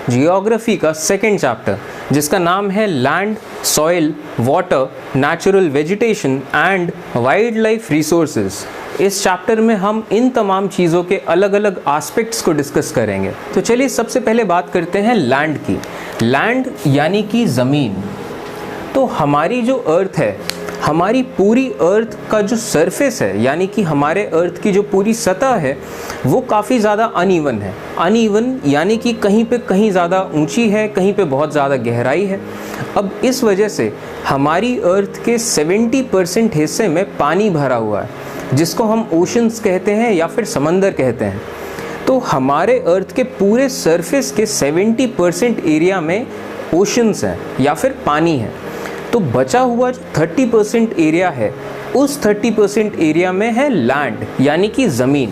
Geography का second chapter जिसका नाम है land, soil, water, natural vegetation and wild life resources. इस चैप्टर में हम इन तमाम चीज़ों के अलग अलग एस्पेक्ट्स को डिस्कस करेंगे। तो चलिए सबसे पहले बात करते हैं लैंड की। लैंड यानी कि ज़मीन। तो हमारी जो अर्थ है, हमारी पूरी अर्थ का जो सरफेस है यानी कि हमारे अर्थ की जो पूरी सतह है वो काफ़ी ज़्यादा अनइवन है। अनइवन यानी कि कहीं पे कहीं ज़्यादा ऊंची है, कहीं पे बहुत ज़्यादा गहराई है। अब इस वजह से हमारी अर्थ के 70% हिस्से में पानी भरा हुआ है जिसको हम ओशंस कहते हैं या फिर समंदर कहते हैं। तो हमारे अर्थ के पूरे सरफेस के 70% एरिया में ओशंस हैं या फिर पानी है। तो बचा हुआ जो 30% एरिया है उस 30% एरिया में है लैंड यानी कि ज़मीन।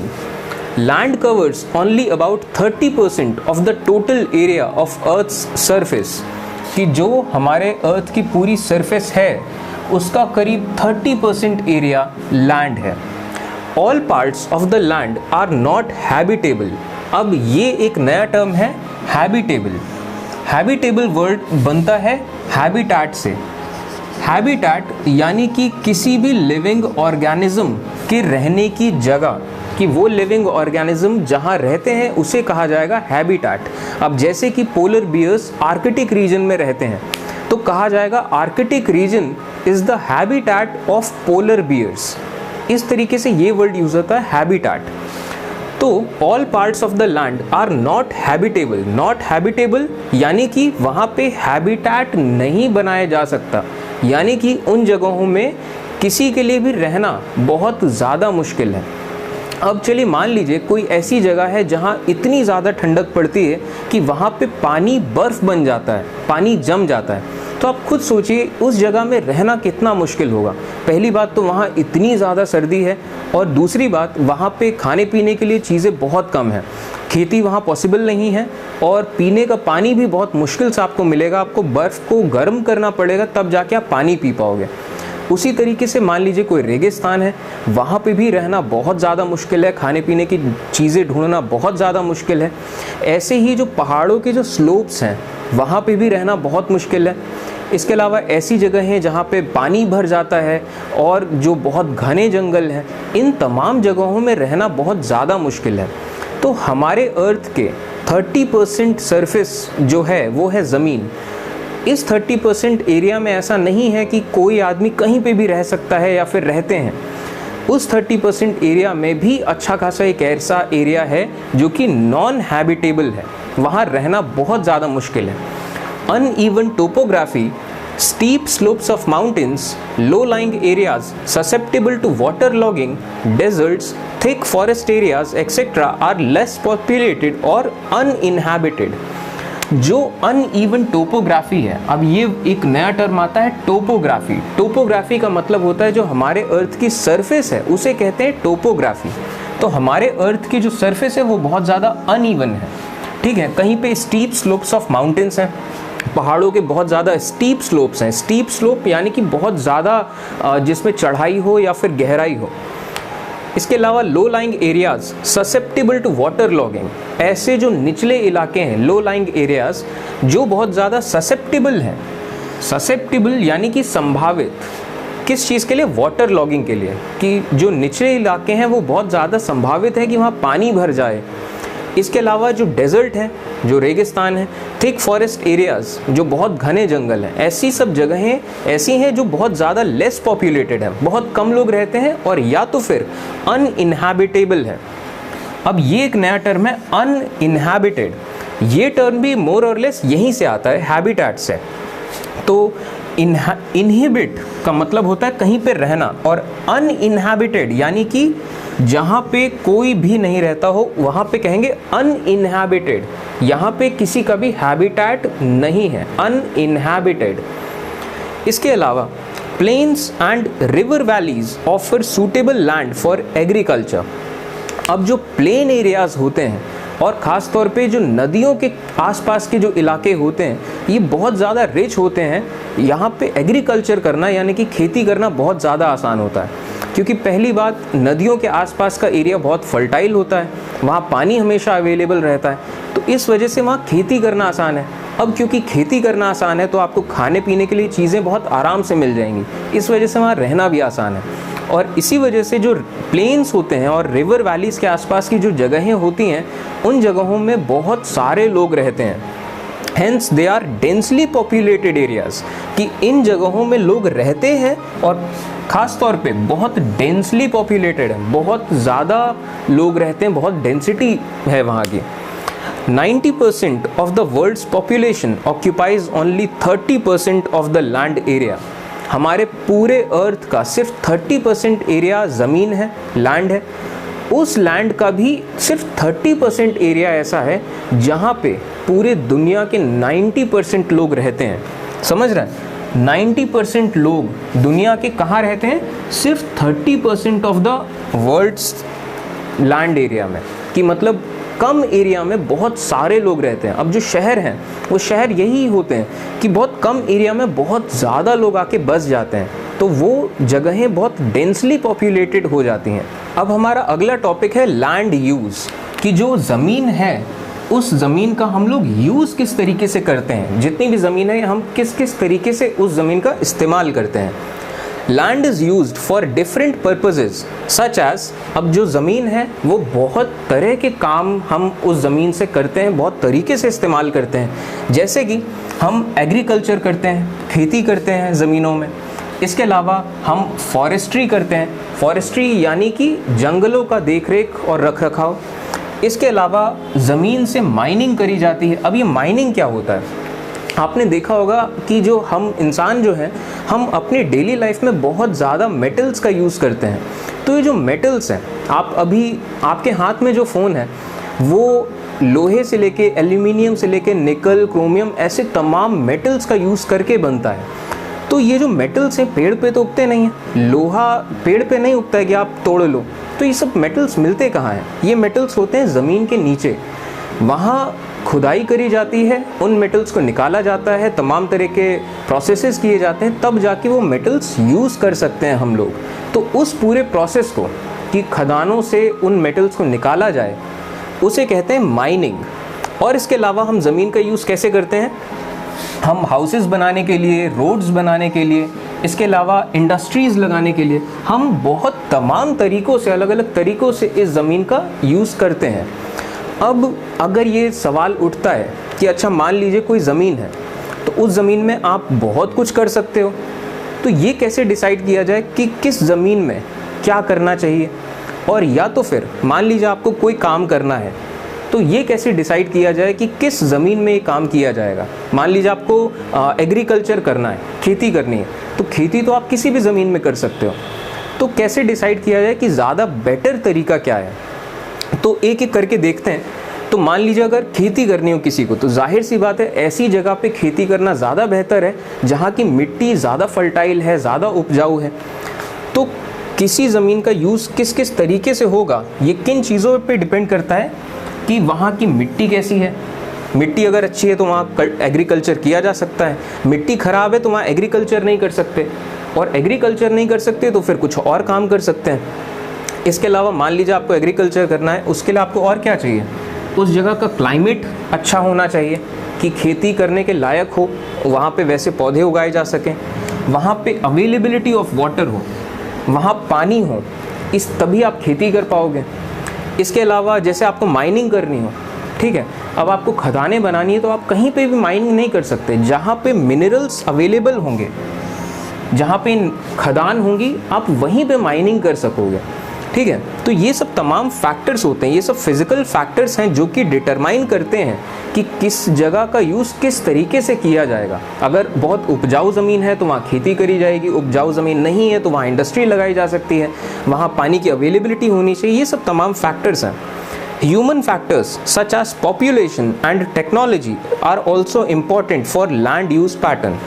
Land covers only about 30% of the total area of earth's surface, कि जो हमारे अर्थ की पूरी सरफेस है उसका करीब 30% एरिया लैंड है। All parts of the land are not habitable. अब ये एक नया टर्म है हैबिटेबल। हैबिटेबल वर्ड बनता है हैबिटैट से। हैबिटैट यानी कि किसी भी लिविंग ऑर्गेनिज्म के रहने की जगह, कि वो लिविंग ऑर्गेनिज्म जहाँ रहते हैं उसे कहा जाएगा हैबिटैट। अब जैसे कि पोलर बियर्स आर्कटिक रीजन में रहते हैं तो कहा जाएगा Arctic region is the habitat of polar bears. इस तरीके से ये वर्ड यूज होता है हैबिटैट। तो all parts of the land are not habitable. Not habitable यानी कि वहाँ पे हैबिटैट नहीं बनाया जा सकता, यानी कि उन जगहों में किसी के लिए भी रहना बहुत ज़्यादा मुश्किल है। अब चलिए मान लीजिए कोई ऐसी जगह है जहाँ इतनी ज़्यादा ठंडक पड़ती है कि वहाँ पे पानी बर्फ़ बन जाता है, पानी जम जाता है। तो आप खुद सोचिए उस जगह में रहना कितना मुश्किल होगा। पहली बात तो वहाँ इतनी ज़्यादा सर्दी है और दूसरी बात वहाँ पे खाने पीने के लिए चीज़ें बहुत कम हैं, खेती वहाँ पॉसिबल नहीं है और पीने का पानी भी बहुत मुश्किल से आपको मिलेगा। आपको बर्फ़ को गर्म करना पड़ेगा तब जाके आप पानी पी पाओगे। उसी तरीके से मान लीजिए कोई रेगिस्तान है, वहाँ पे भी रहना बहुत ज़्यादा मुश्किल है, खाने पीने की चीज़ें ढूंढना बहुत ज़्यादा मुश्किल है। ऐसे ही जो पहाड़ों के जो स्लोप्स हैं वहाँ पे भी रहना बहुत मुश्किल है। इसके अलावा ऐसी जगह हैं जहाँ पे पानी भर जाता है और जो बहुत घने जंगल हैं, इन तमाम जगहों में रहना बहुत ज़्यादा मुश्किल है। तो हमारे अर्थ के 30% सरफेस जो है वो है ज़मीन। इस 30% एरिया में ऐसा नहीं है कि कोई आदमी कहीं पे भी रह सकता है या फिर रहते हैं। उस 30% एरिया में भी अच्छा खासा एक ऐसा एरिया है जो कि नॉन हैबिटेबल है, वहाँ रहना बहुत ज़्यादा मुश्किल है। Uneven topography, steep slopes of mountains, low-lying areas susceptible to water logging, deserts, thick forest areas, etc. are less populated or uninhabited। जो अनइवन टोपोग्राफी है, अब ये एक नया टर्म आता है टोपोग्राफी। टोपोग्राफी का मतलब होता है जो हमारे अर्थ की सरफेस है उसे कहते हैं टोपोग्राफी। तो हमारे अर्थ की जो सरफेस है वो बहुत ज़्यादा अनइवन है, ठीक है। कहीं पे स्टीप स्लोप्स ऑफ माउंटेन्स हैं, पहाड़ों के बहुत ज़्यादा स्टीप स्लोप्स हैं। स्टीप स्लोप यानी कि बहुत ज़्यादा जिसमें चढ़ाई हो या फिर गहराई हो। इसके अलावा low lying areas susceptible to water logging, ऐसे जो निचले इलाके हैं लो लाइंग एरियाज जो बहुत ज़्यादा ससेप्टेबल हैं। ससेप्टेबल यानी कि संभावित, किस चीज़ के लिए? वाटर लॉगिंग के लिए, कि जो निचले इलाके हैं वो बहुत ज़्यादा संभावित है कि वहाँ पानी भर जाए। इसके अलावा जो डेजर्ट है, जो रेगिस्तान है, थिक फॉरेस्ट एरियाज़ जो बहुत घने जंगल हैं, ऐसी सब जगहें ऐसी हैं जो बहुत ज़्यादा लेस पॉपुलेटेड है, बहुत कम लोग रहते हैं और या तो फिर अनइनहैबिटेबल है। अब ये एक नया टर्म है अनइनहैबिटेड। ये टर्म भी मोर और लेस यहीं से आता है, हैबिटैट से। तो इनहिबिट का मतलब होता है कहीं पे रहना और अनइनहैबिटेड यानी कि जहाँ पे कोई भी नहीं रहता हो वहाँ पे कहेंगे अनइनहैबिटेड। यहाँ पे किसी का भी हैबिटैट नहीं है, अनइनहैबिटेड। इसके अलावा plains and river valleys offer suitable land for agriculture. अब जो प्लेन एरियाज़ होते हैं और ख़ास तौर पे जो नदियों के आसपास के जो इलाके होते हैं ये बहुत ज़्यादा रिच होते हैं। यहाँ पे एग्रीकल्चर करना यानी कि खेती करना बहुत ज़्यादा आसान होता है। क्योंकि पहली बात, नदियों के आसपास का एरिया बहुत फर्टाइल होता है, वहाँ पानी हमेशा अवेलेबल रहता है, तो इस वजह से वहाँ खेती करना आसान है। अब क्योंकि खेती करना आसान है तो आपको खाने पीने के लिए चीज़ें बहुत आराम से मिल जाएंगी, इस वजह से वहाँ रहना भी आसान है। और इसी वजह से जो प्लेन्स होते हैं और रिवर वैलीज़ के आसपास की जो जगहें होती हैं, उन जगहों में बहुत सारे लोग रहते हैं। Hence they are densely populated areas, कि इन जगहों में लोग रहते हैं और ख़ास तौर पे बहुत डेंसली पॉपुलेटेड है, बहुत ज़्यादा लोग रहते हैं, बहुत डेंसिटी है वहाँ की। 90% of the world's population occupies only 30% of the land area। हमारे पूरे अर्थ का सिर्फ 30% एरिया ज़मीन है, लैंड है। उस लैंड का भी सिर्फ 30% एरिया ऐसा है जहाँ पे पूरे दुनिया के 90% लोग रहते हैं। समझ रहे हैं? 90% लोग दुनिया के कहाँ रहते हैं? सिर्फ 30% of the world's land area में, कि मतलब कम एरिया में बहुत सारे लोग रहते हैं। अब जो शहर हैं वो शहर यही होते हैं कि बहुत कम एरिया में बहुत ज़्यादा लोग आके बस जाते हैं, तो वो जगहें बहुत डेंसली पॉपुलेटेड हो जाती हैं। अब हमारा अगला टॉपिक है लैंड यूज़, कि जो ज़मीन है उस ज़मीन का हम लोग यूज़ किस तरीके से करते हैं, जितनी भी ज़मीन है हम किस किस तरीके से उस ज़मीन का इस्तेमाल करते हैं। Land is used for different purposes such as, अब जो ज़मीन है वो बहुत तरह के काम हम उस ज़मीन से करते हैं, बहुत तरीके से इस्तेमाल करते हैं। जैसे कि हम एग्रीकल्चर करते हैं, खेती करते हैं ज़मीनों में। इसके अलावा हम फॉरेस्ट्री करते हैं, फॉरेस्ट्री यानी कि जंगलों का देखरेख और रखरखाव। इसके अलावा ज़मीन से माइनिंग करी जाती है। अब ये माइनिंग क्या होता है? आपने देखा होगा कि जो हम इंसान जो हैं, हम अपनी डेली लाइफ में बहुत ज़्यादा मेटल्स का यूज़ करते हैं। तो ये जो मेटल्स हैं, आप अभी आपके हाथ में जो फ़ोन है वो लोहे से लेके एल्यूमिनियम से लेके निकल, क्रोमियम, ऐसे तमाम मेटल्स का यूज़ करके बनता है। तो ये जो मेटल्स हैं पेड़ पे तो उगते नहीं हैं, लोहा पेड़ पे नहीं उगता है कि आप तोड़ लो। तो ये सब मेटल्स मिलते कहाँ हैं? ये मेटल्स होते हैं ज़मीन के नीचे, वहाँ खुदाई करी जाती है, उन मेटल्स को निकाला जाता है, तमाम तरह के प्रोसेसेस किए जाते हैं, तब जाके वो मेटल्स यूज़ कर सकते हैं हम लोग। तो उस पूरे प्रोसेस को, कि खदानों से उन मेटल्स को निकाला जाए, उसे कहते हैं माइनिंग। और इसके अलावा हम ज़मीन का यूज़ कैसे करते हैं? हम हाउसेस बनाने के लिए, रोड्स बनाने के लिए, इसके अलावा इंडस्ट्रीज़ लगाने के लिए हम बहुत तमाम तरीक़ों से, अलग अलग तरीक़ों से इस ज़मीन का यूज़ करते हैं। अब अगर ये सवाल उठता है कि अच्छा मान लीजिए कोई ज़मीन है, तो उस ज़मीन में आप बहुत कुछ कर सकते हो, तो ये कैसे डिसाइड किया जाए कि किस ज़मीन में क्या करना चाहिए? और या तो फिर मान लीजिए आपको कोई काम करना है, तो ये कैसे डिसाइड किया जाए कि किस ज़मीन में ये काम किया जाएगा? मान लीजिए आपको एग्रीकल्चर करना है, खेती करनी है, तो खेती तो आप किसी भी ज़मीन में कर सकते हो। तो कैसे डिसाइड किया जाए कि ज़्यादा बेटर तरीका क्या है? तो एक एक करके देखते हैं। तो मान लीजिए अगर खेती करनी हो किसी को, तो जाहिर सी बात है ऐसी जगह पे खेती करना ज़्यादा बेहतर है जहाँ की मिट्टी ज़्यादा फर्टाइल है, ज़्यादा उपजाऊ है। तो किसी ज़मीन का यूज़ किस किस तरीके से होगा, ये किन चीज़ों पे डिपेंड करता है कि वहाँ की मिट्टी कैसी है। मिट्टी अगर अच्छी है तो वहाँ एग्रीकल्चर किया जा सकता है, मिट्टी ख़राब है तो वहाँ एग्रीकल्चर नहीं कर सकते, और एग्रीकल्चर नहीं कर सकते तो फिर कुछ और काम कर सकते हैं। इसके अलावा मान लीजिए आपको एग्रीकल्चर करना है, उसके लिए आपको और क्या चाहिए? उस जगह का क्लाइमेट अच्छा होना चाहिए कि खेती करने के लायक हो, वहाँ पे वैसे पौधे उगाए जा सकें, वहाँ पे अवेलेबिलिटी ऑफ वाटर हो, वहाँ पानी हो, इस तभी आप खेती कर पाओगे। इसके अलावा जैसे आपको माइनिंग करनी हो, ठीक है, अब आपको खदानें बनानी है तो आप कहीं पे भी माइनिंग नहीं कर सकते। जहाँ पे मिनरल्स अवेलेबल होंगे, जहाँ पे खदान होंगी, आप वहीं पे माइनिंग कर सकोगे, ठीक है। तो ये सब तमाम फैक्टर्स होते हैं, ये सब फिज़िकल फैक्टर्स हैं जो कि डिटरमाइन करते हैं कि किस जगह का यूज़ किस तरीके से किया जाएगा। अगर बहुत उपजाऊ ज़मीन है तो वहाँ खेती करी जाएगी, उपजाऊ ज़मीन नहीं है तो वहाँ इंडस्ट्री लगाई जा सकती है, वहाँ पानी की अवेलेबिलिटी होनी चाहिए। ये सब तमाम फैक्टर्स हैं। Human factors such as population and technology are also important for land use pattern।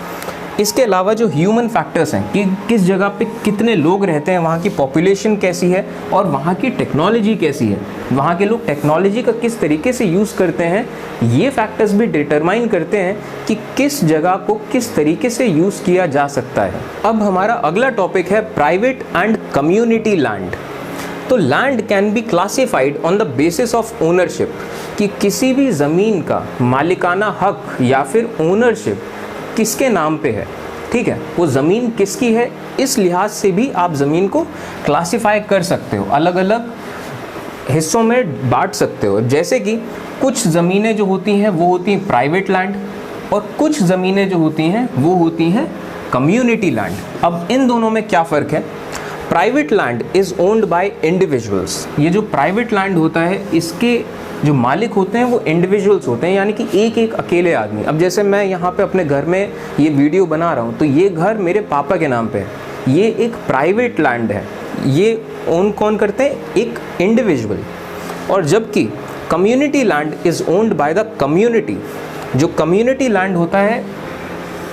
इसके अलावा जो ह्यूमन फैक्टर्स हैं कि किस जगह पे कितने लोग रहते हैं, वहाँ की पॉपुलेशन कैसी है और वहाँ की टेक्नोलॉजी कैसी है, वहाँ के लोग टेक्नोलॉजी का किस तरीके से यूज़ करते हैं, ये फैक्टर्स भी डिटरमाइन करते हैं कि किस जगह को किस तरीके से यूज़ किया जा सकता है। अब हमारा अगला टॉपिक है प्राइवेट एंड कम्युनिटी लैंड। तो land can be classified on the basis of ownership, कि किसी भी ज़मीन का मालिकाना हक या फिर ओनरशिप किसके नाम पे है, ठीक है, वो ज़मीन किसकी है, इस लिहाज से भी आप ज़मीन को क्लासिफाई कर सकते हो, अलग अलग हिस्सों में बांट सकते हो। जैसे कि कुछ ज़मीनें जो होती हैं वो होती हैं प्राइवेट लैंड और कुछ ज़मीनें जो होती हैं वो होती हैं कम्युनिटी लैंड। अब इन दोनों में क्या फ़र्क है? Private land is owned by individuals. ये जो प्राइवेट लैंड होता है इसके जो मालिक होते हैं वो इंडिविजुअल्स होते हैं, यानी कि एक एक अकेले आदमी। अब जैसे मैं यहाँ पे अपने घर में ये वीडियो बना रहा हूँ तो ये घर मेरे पापा के नाम पे है, ये एक प्राइवेट लैंड है, ये ओन कौन करते हैं? एक इंडिविजुअल। और जबकि community land is owned by the community. जो कम्युनिटी लैंड होता है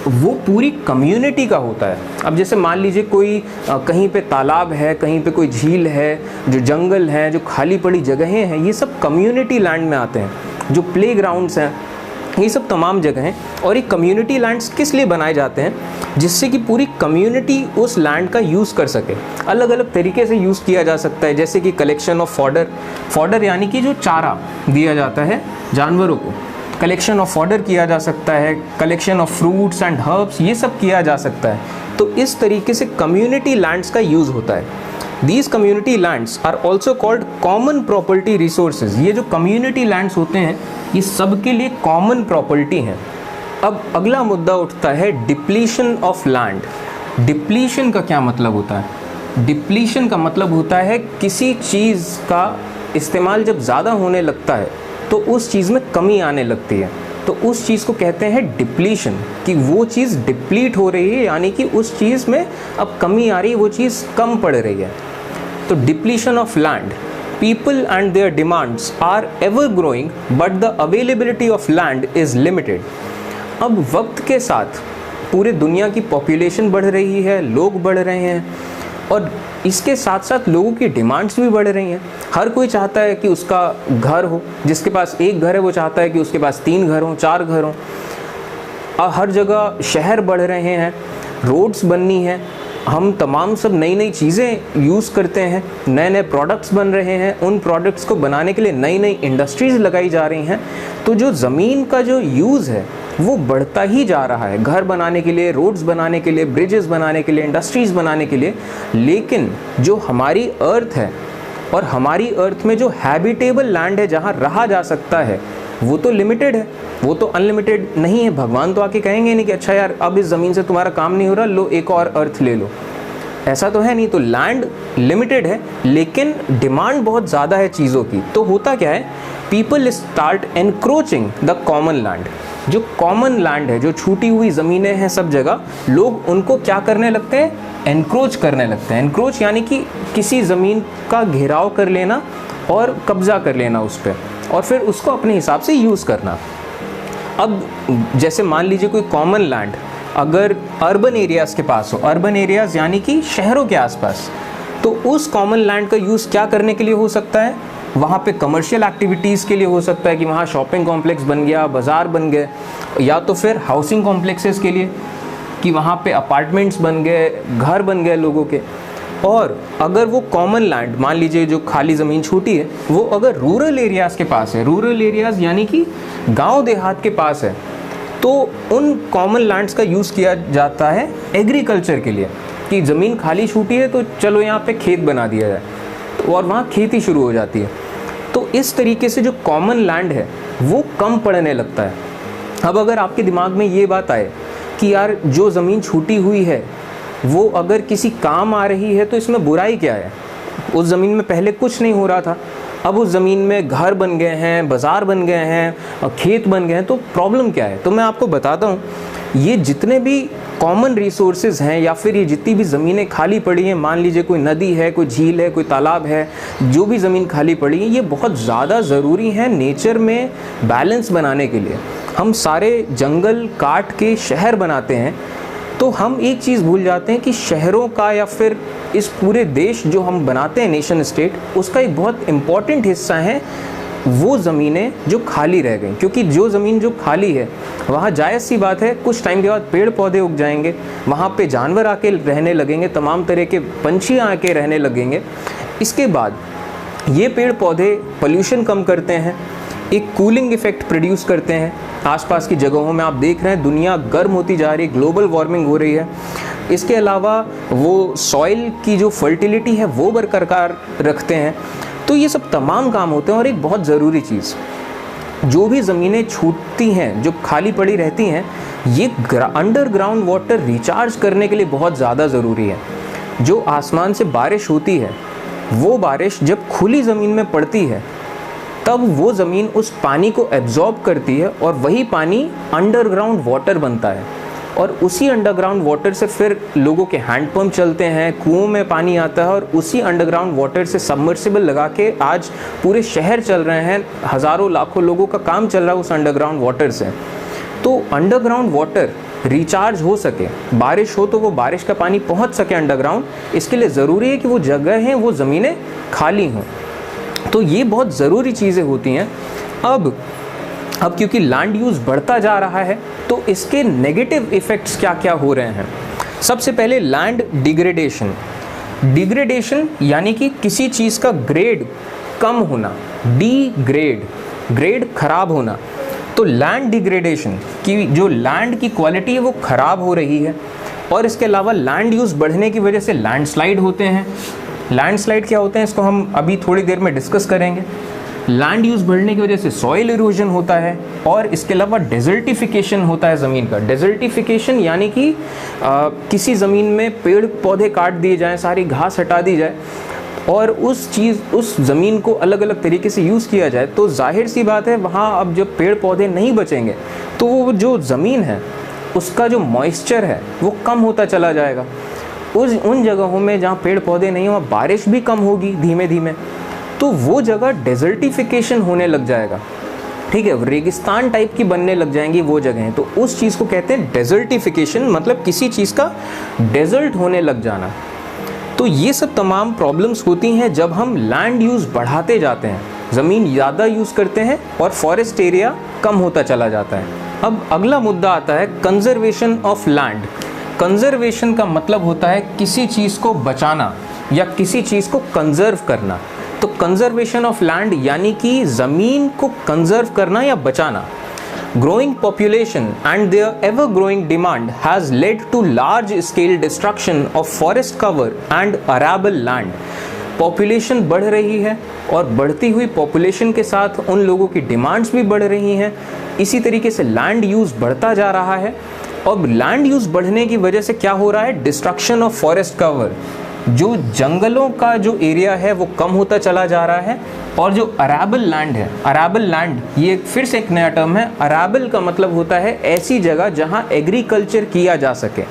वो पूरी कम्युनिटी का होता है। अब जैसे मान लीजिए कोई कहीं पे तालाब है, कहीं पे कोई झील है, जो जंगल है, जो खाली पड़ी जगहें हैं, ये सब कम्युनिटी लैंड में आते हैं। जो प्ले ग्राउंड्स हैं, ये सब तमाम जगहें। और ये कम्युनिटी लैंड्स किस लिए बनाए जाते हैं? जिससे कि पूरी कम्युनिटी उस लैंड का यूज़ कर सके। अलग अलग तरीके से यूज़ किया जा सकता है, जैसे कि कलेक्शन ऑफ फॉडर। फॉडर यानी कि जो चारा दिया जाता है जानवरों को, कलेक्शन ऑफ फॉडर किया जा सकता है, collection of fruits and herbs, ये सब किया जा सकता है। तो इस तरीके से कम्युनिटी लैंड्स का यूज़ होता है। These community lands are also called common property resources। ये जो community lands होते हैं ये सबके लिए common property हैं। अब अगला मुद्दा उठता है depletion of land। Depletion का क्या मतलब होता है? Depletion का मतलब होता है किसी चीज़ का इस्तेमाल जब ज़्यादा होने लगता है तो उस चीज़ में कमी आने लगती है, तो उस चीज़ को कहते हैं डिप्लीशन, कि वो चीज़ डिप्लीट हो रही है, यानी कि उस चीज़ में अब कमी आ रही है, वो चीज़ कम पड़ रही है। तो depletion of land, people and their demands are ever growing but the availability of land is limited. अब वक्त के साथ पूरे दुनिया की पॉपुलेशन बढ़ रही है, लोग बढ़ रहे हैं और इसके साथ साथ लोगों की डिमांड्स भी बढ़ रही हैं। हर कोई चाहता है कि उसका घर हो, जिसके पास एक घर है वो चाहता है कि उसके पास 3 घर हों, 4 घर हों। हर जगह शहर बढ़ रहे हैं, रोड्स बननी है, हम तमाम सब नई नई चीज़ें यूज़ करते हैं, नए नए प्रोडक्ट्स बन रहे हैं, उन प्रोडक्ट्स को बनाने के लिए नई नई इंडस्ट्रीज़ लगाई जा रही हैं। तो जो ज़मीन का जो यूज़ है वो बढ़ता ही जा रहा है, घर बनाने के लिए, रोड्स बनाने के लिए, ब्रिजेस बनाने के लिए, इंडस्ट्रीज़ बनाने के लिए। लेकिन जो हमारी अर्थ है और हमारी अर्थ में जो हैबिटेबल लैंड है जहाँ रहा जा सकता है वो तो लिमिटेड है, वो तो अनलिमिटेड नहीं है। भगवान तो आके कहेंगे नहीं कि अच्छा यार अब इस ज़मीन से तुम्हारा काम नहीं हो रहा, लो एक और अर्थ ले लो, ऐसा तो है नहीं। तो लैंड लिमिटेड है लेकिन डिमांड बहुत ज़्यादा है चीज़ों की। तो होता क्या है, people start encroaching the common land. जो कॉमन लैंड है, जो छूटी हुई ज़मीनें हैं सब जगह, लोग उनको क्या करने लगते हैं? एनक्रोच करने लगते हैं। एनक्रोच यानी कि किसी ज़मीन का घेराव कर लेना और कब्ज़ा कर लेना उस पर और फिर उसको अपने हिसाब से यूज़ करना। अब जैसे मान लीजिए कोई कॉमन लैंड अगर अर्बन एरियाज़ के पास हो, अर्बन एरियाज़ यानी कि शहरों के आसपास, तो उस कॉमन लैंड का यूज़ क्या करने के लिए हो सकता है? वहाँ पे कमर्शियल एक्टिविटीज़ के लिए हो सकता है कि वहाँ शॉपिंग कॉम्प्लेक्स बन गया, बाज़ार बन गए, या तो फिर हाउसिंग कॉम्प्लेक्सेस के लिए कि वहाँ पे अपार्टमेंट्स बन गए, घर बन गए लोगों के। और अगर वो कॉमन लैंड, मान लीजिए जो खाली ज़मीन छूटी है, वो अगर रूरल एरियाज़ के पास है, रूरल एरियाज़ यानी कि गांव देहात के पास है, तो उन कॉमन लैंड्स का यूज़ किया जाता है एग्रीकल्चर के लिए, कि ज़मीन खाली छूटी है तो चलो यहाँ पे खेत बना दिया जाए, तो और वहाँ खेती शुरू हो जाती है। तो इस तरीके से जो कॉमन लैंड है वो कम पड़ने लगता है। अब अगर आपके दिमाग में ये बात आए कि यार जो ज़मीन छूटी हुई है वो अगर किसी काम आ रही है तो इसमें बुराई क्या है? उस ज़मीन में पहले कुछ नहीं हो रहा था, अब उस ज़मीन में घर बन गए हैं, बाज़ार बन गए हैं, खेत बन गए हैं, तो प्रॉब्लम क्या है? तो मैं आपको बताता हूँ, ये जितने भी कॉमन रिसोर्सेज हैं या फिर ये जितनी भी ज़मीनें खाली पड़ी हैं, मान लीजिए कोई नदी है, कोई झील है, कोई तालाब है, जो भी ज़मीन खाली पड़ी है, ये बहुत ज़्यादा ज़रूरी है नेचर में बैलेंस बनाने के लिए। हम सारे जंगल काट के शहर बनाते हैं तो हम एक चीज़ भूल जाते हैं कि शहरों का या फिर इस पूरे देश जो हम बनाते हैं नेशन स्टेट, उसका एक बहुत इम्पॉर्टेंट हिस्सा है वो ज़मीनें जो खाली रह गई। क्योंकि जो ज़मीन जो खाली है वहाँ जायज़ सी बात है कुछ टाइम के बाद पेड़ पौधे उग जाएंगे, वहाँ पे जानवर आके रहने लगेंगे, तमाम तरह के पंछी आके रहने लगेंगे। इसके बाद ये पेड़ पौधे पोल्यूशन कम करते हैं, एक कूलिंग इफ़ेक्ट प्रोड्यूस करते हैं। आसपास की जगहों में आप देख रहे हैं दुनिया गर्म होती जा रही है, ग्लोबल वार्मिंग हो रही है। इसके अलावा वो सॉइल की जो फर्टिलिटी है वो बरकरार रखते हैं। तो ये सब तमाम काम होते हैं। और एक बहुत ज़रूरी चीज़, जो भी ज़मीनें छूटती हैं, जो खाली पड़ी रहती हैं, ये अंडरग्राउंड वाटर रिचार्ज करने के लिए बहुत ज़्यादा ज़रूरी है। जो आसमान से बारिश होती है, वो बारिश जब खुली ज़मीन में पड़ती है तब वो ज़मीन उस पानी को एब्जॉर्ब करती है और वही पानी अंडरग्राउंड वाटर बनता है। और उसी अंडरग्राउंड वाटर से फिर लोगों के हैंडपम्प चलते हैं, कुओं में पानी आता है, और उसी अंडरग्राउंड वाटर से सबमर्सिबल लगा के आज पूरे शहर चल रहे हैं। हज़ारों लाखों लोगों का काम चल रहा है उस अंडरग्राउंड वाटर से। तो अंडरग्राउंड वाटर रिचार्ज हो सके, बारिश हो तो वो बारिश का पानी पहुंच सके अंडरग्राउंड, इसके लिए ज़रूरी है कि वो जगह हैं, वो ज़मीनें खाली हों। तो ये बहुत ज़रूरी चीज़ें होती हैं। अब क्योंकि लैंड यूज़ बढ़ता जा रहा है तो इसके नेगेटिव इफ़ेक्ट्स क्या क्या हो रहे हैं। सबसे पहले लैंड डिग्रेडेशन। डिग्रेडेशन यानी कि किसी चीज़ का ग्रेड कम होना, ग्रेड खराब होना। तो लैंड डिग्रेडेशन की जो लैंड की क्वालिटी है वो ख़राब हो रही है। और इसके अलावा लैंड यूज़ बढ़ने की वजह से लैंडस्लाइड होते हैं। लैंडस्लाइड क्या होते हैं इसको हम अभी थोड़ी देर में डिस्कस करेंगे। लैंड यूज़ बढ़ने की वजह से सॉइल इरोजन होता है। और इसके अलावा डेजर्टिफिकेशन होता है ज़मीन का। डेजर्टिफिकेशन यानी कि किसी ज़मीन में पेड़ पौधे काट दिए जाएँ, सारी घास हटा दी जाए और उस ज़मीन को अलग अलग तरीके से यूज़ किया जाए, तो जाहिर सी बात है वहाँ अब जब पेड़ पौधे नहीं बचेंगे तो वो जो ज़मीन है उसका जो मॉइस्चर है वो कम होता चला जाएगा। उन जगहों में जहाँ पेड़ पौधे नहीं, वहाँ बारिश भी कम होगी धीमे धीमे, तो वो जगह डेजर्टिफिकेशन होने लग जाएगा। ठीक है, रेगिस्तान टाइप की बनने लग जाएंगी वो जगहें। तो उस चीज़ को कहते हैं डेजर्टिफिकेशन, मतलब किसी चीज़ का डेजर्ट होने लग जाना। तो ये सब तमाम प्रॉब्लम्स होती हैं जब हम लैंड यूज़ बढ़ाते जाते हैं, ज़मीन ज़्यादा यूज़ करते हैं और फॉरेस्ट एरिया कम होता चला जाता है। अब अगला मुद्दा आता है कंजर्वेशन ऑफ लैंड। कंजर्वेशन का मतलब होता है किसी चीज़ को बचाना या किसी चीज़ को कंजर्व करना। तो कंजर्वेशन ऑफ लैंड यानी कि ज़मीन को कंजर्व करना या बचाना। Growing population and their ever-growing demand has led to large-scale destruction of forest cover and arable land. Population बढ़ रही है और बढ़ती हुई पॉपुलेशन के साथ उन लोगों की डिमांड्स भी बढ़ रही हैं। इसी तरीके से लैंड यूज़ बढ़ता जा रहा है। और लैंड यूज़ बढ़ने की वजह से क्या हो रहा है, डिस्ट्रक्शन ऑफ फॉरेस्ट कवर। जो जंगलों का जो एरिया है वो कम होता चला जा रहा है। और जो अराबल लैंड है, अराबल लैंड ये फिर से एक नया टर्म है। अराबल का मतलब होता है ऐसी जगह जहाँ एग्रीकल्चर किया जा सके,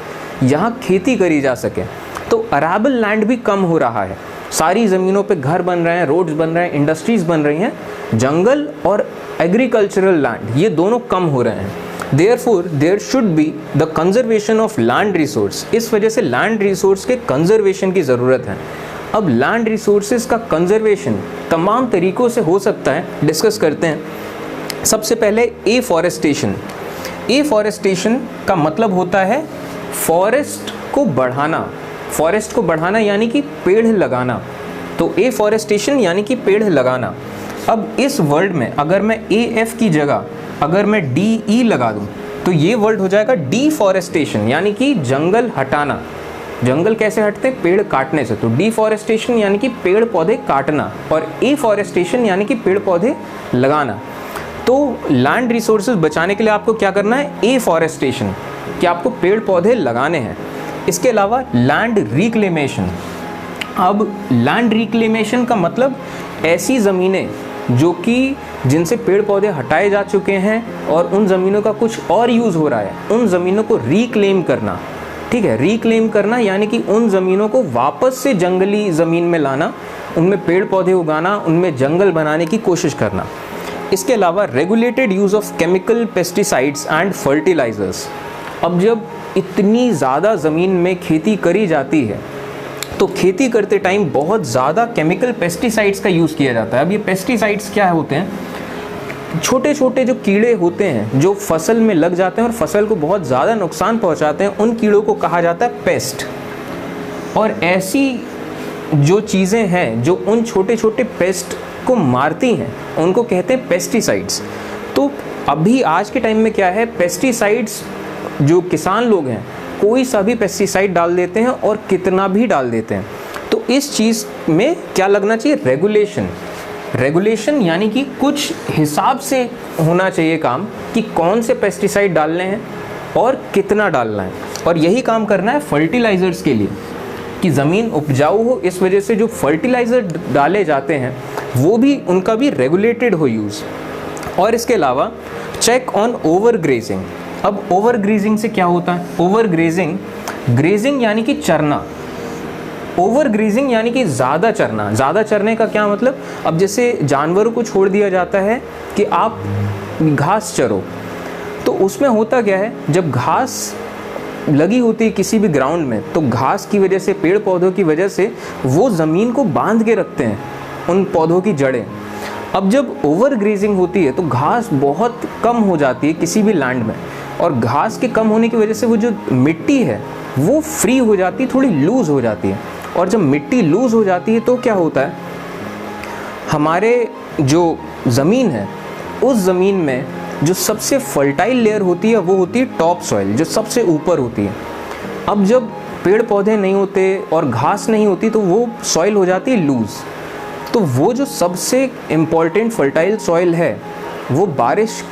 यहाँ खेती करी जा सके। तो अराबल लैंड भी कम हो रहा है। सारी ज़मीनों पे घर बन रहे हैं, रोड्स बन रहे हैं, इंडस्ट्रीज़ बन रही हैं। जंगल और एग्रीकल्चरल लैंड ये दोनों कम हो रहे हैं। Therefore, there should be the conservation of land resource. इस वजह से लैंड रिसोर्स के कंजर्वेशन की ज़रूरत है। अब लैंड रिसोर्सेज का कंजर्वेशन तमाम तरीक़ों से हो सकता है, डिस्कस करते हैं। सबसे पहले एफॉरेस्टेशन। एफॉरेस्टेशन का मतलब होता है फॉरेस्ट को बढ़ाना। फॉरेस्ट को बढ़ाना यानी कि पेड़ लगाना। तो एफॉरेस्टेशन यानी कि पेड़ लगाना। अब इस वर्ड में अगर मैं AF की जगह अगर मैं DE लगा दूं तो ये वर्ड हो जाएगा डिफॉरेस्टेशन, यानी कि जंगल हटाना। जंगल कैसे हटते हैं, पेड़ काटने से। तो डिफॉरेस्टेशन यानी कि पेड़ पौधे काटना और एफॉरेस्टेशन यानी कि पेड़ पौधे लगाना। तो लैंड रिसोर्सेज बचाने के लिए आपको क्या करना है, एफॉरेस्टेशन, कि आपको पेड़ पौधे लगाने हैं। इसके अलावा लैंड रिक्लेमेशन। अब लैंड रिक्लेमेशन का मतलब ऐसी ज़मीनें जो कि जिनसे पेड़ पौधे हटाए जा चुके हैं और उन ज़मीनों का कुछ और यूज़ हो रहा है, उन ज़मीनों को रिक्लेम करना। ठीक है, रिक्लेम करना यानी कि उन ज़मीनों को वापस से जंगली ज़मीन में लाना, उनमें पेड़ पौधे उगाना, उनमें जंगल बनाने की कोशिश करना। इसके अलावा regulated use of chemical pesticides and fertilizers. अब जब इतनी ज़्यादा ज़मीन में खेती करी जाती है तो खेती करते टाइम बहुत ज़्यादा केमिकल पेस्टिसाइड्स का यूज़ किया जाता है। अब ये पेस्टिसाइड्स क्या होते हैं? छोटे छोटे जो कीड़े होते हैं जो फसल में लग जाते हैं और फसल को बहुत ज़्यादा नुकसान पहुंचाते हैं, उन कीड़ों को कहा जाता है पेस्ट। और ऐसी जो चीज़ें हैं जो उन छोटे छोटे पेस्ट को मारती हैं उनको कहते हैं पेस्टिसाइड्स। तो अभी आज के टाइम में क्या है, पेस्टिसाइड्स जो किसान लोग हैं कोई सा भी पेस्टिसाइड डाल देते हैं और कितना भी डाल देते हैं। तो इस चीज़ में क्या लगना चाहिए? रेगुलेशन यानी कि कुछ हिसाब से होना चाहिए काम कि कौन से पेस्टिसाइड डालने हैं और कितना डालना है। और यही काम करना है फर्टिलाइज़र्स के लिए कि ज़मीन उपजाऊ हो। इस वजह से जो फर्टिलाइज़र डाले जाते हैं वो भी उनका भी रेगुलेटेड हो यूज़। और इसके अलावा चेक ऑन ओवर ग्रेजिंग। अब ओवर ग्रेजिंग से क्या होता है? ओवर ग्रेजिंग यानी कि चरना। ओवर ग्रेजिंग यानी कि ज़्यादा चरना। ज़्यादा चरने का क्या मतलब? अब जैसे जानवरों को छोड़ दिया जाता है कि आप घास चरो, तो उसमें होता क्या है, जब घास लगी होती है किसी भी ग्राउंड में तो घास की वजह से, पेड़ पौधों की वजह से वो ज़मीन को बांध के रखते हैं, उन पौधों की जड़ें। अब जब ओवर ग्रेजिंग होती है तो घास बहुत कम हो जाती है किसी भी लैंड में, और घास के कम होने की वजह से वो जो मिट्टी है वो फ्री हो जाती है, थोड़ी लूज़ हो जाती है। और जब मिट्टी लूज़ हो जाती है तो क्या होता है, हमारे जो ज़मीन है उस ज़मीन में जो सबसे फर्टाइल लेयर होती है वो होती है टॉप सॉइल, जो सबसे ऊपर होती है। अब जब पेड़ पौधे नहीं होते और घास नहीं होती तो वो सॉइल हो जाती है लूज़। तो वो जो सबसे इम्पॉर्टेंट फर्टाइल सॉइल है वो बारिश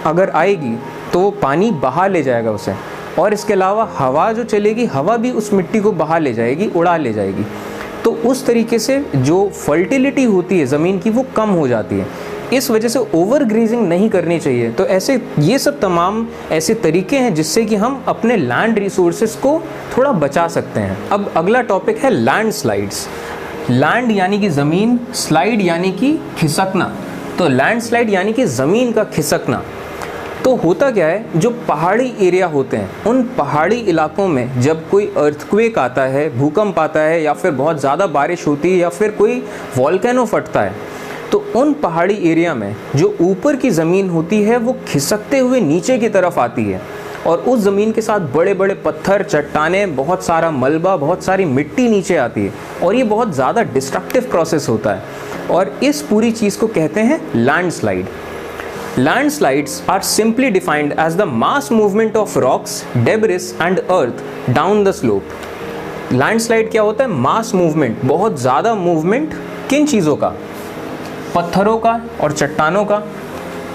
अगर आएगी तो वो पानी बहा ले जाएगा उसे, और इसके अलावा हवा जो चलेगी, हवा भी उस मिट्टी को बहा ले जाएगी, उड़ा ले जाएगी। तो उस तरीके से जो फर्टिलिटी होती है ज़मीन की वो कम हो जाती है। इस वजह से ओवर ग्रेजिंग नहीं करनी चाहिए। तो ऐसे ये सब तमाम ऐसे तरीके हैं जिससे कि हम अपने लैंड रिसोर्सेज को थोड़ा बचा सकते हैं। अब अगला टॉपिक है लैंड स्लाइड्स। लैंड यानी कि ज़मीन, स्लाइड यानी कि खिसकना। तो लैंड स्लाइड यानी कि ज़मीन का खिसकना। तो होता क्या है, जो पहाड़ी एरिया होते हैं उन पहाड़ी इलाकों में जब कोई अर्थक्वेक आता है, भूकंप आता है, या फिर बहुत ज़्यादा बारिश होती है, या फिर कोई वॉल्केनो फटता है, तो उन पहाड़ी एरिया में जो ऊपर की ज़मीन होती है वो खिसकते हुए नीचे की तरफ आती है, और उस ज़मीन के साथ बड़े बड़े पत्थर, चट्टानें, बहुत सारा मलबा, बहुत सारी मिट्टी नीचे आती है, और ये बहुत ज़्यादा डिस्ट्रक्टिव प्रोसेस होता है। और इस पूरी चीज़ को कहते हैं landslide. Landslides are simply defined as the mass movement of rocks, debris and earth down the slope. Landslide क्या होता है? मास मूवमेंट, बहुत ज़्यादा मूवमेंट। किन चीज़ों का? पत्थरों का और चट्टानों का,